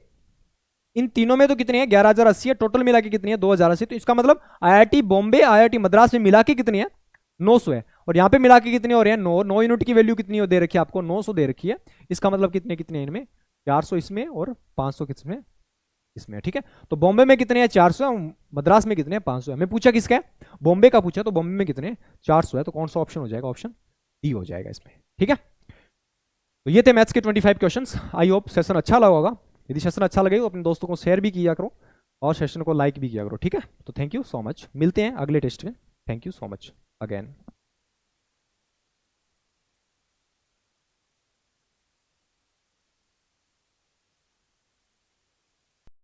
इन तीनों में तो कितने हैं 11,080 है, टोटल मिला के कितनी है 2,080। तो इसका मतलब IIT बॉम्बे IIT मद्रास में मिला के कितनी है 900 है, और यहाँ पे मिला के कितने हो रहे हैं 9 यूनिट की वैल्यू कितनी हो दे रखी है आपको, 900 दे रखी है। इसका मतलब कितने कितने इनमें 400 इसमें और 500 किसमें इसमें, ठीक है। तो बॉम्बे में कितने हैं 400, मद्रास में कितने हैं 500। हमें पूछा किसका है, बॉम्बे का पूछा तो बॉम्बे में कितने 400 है, तो कौन सा ऑप्शन हो जाएगा, ऑप्शन डी हो जाएगा इसमें। ठीक है, तो ये थे मैथ्स के 25 क्वेश्चंस। आई होप सेशन अच्छा लगा होगा। यदि सेशन अच्छा लगे तो अपने दोस्तों को शेयर भी किया करो और सेशन को लाइक भी किया करो। ठीक है, तो थैंक यू सो मच, मिलते हैं अगले टेस्ट में। Thank you so much again.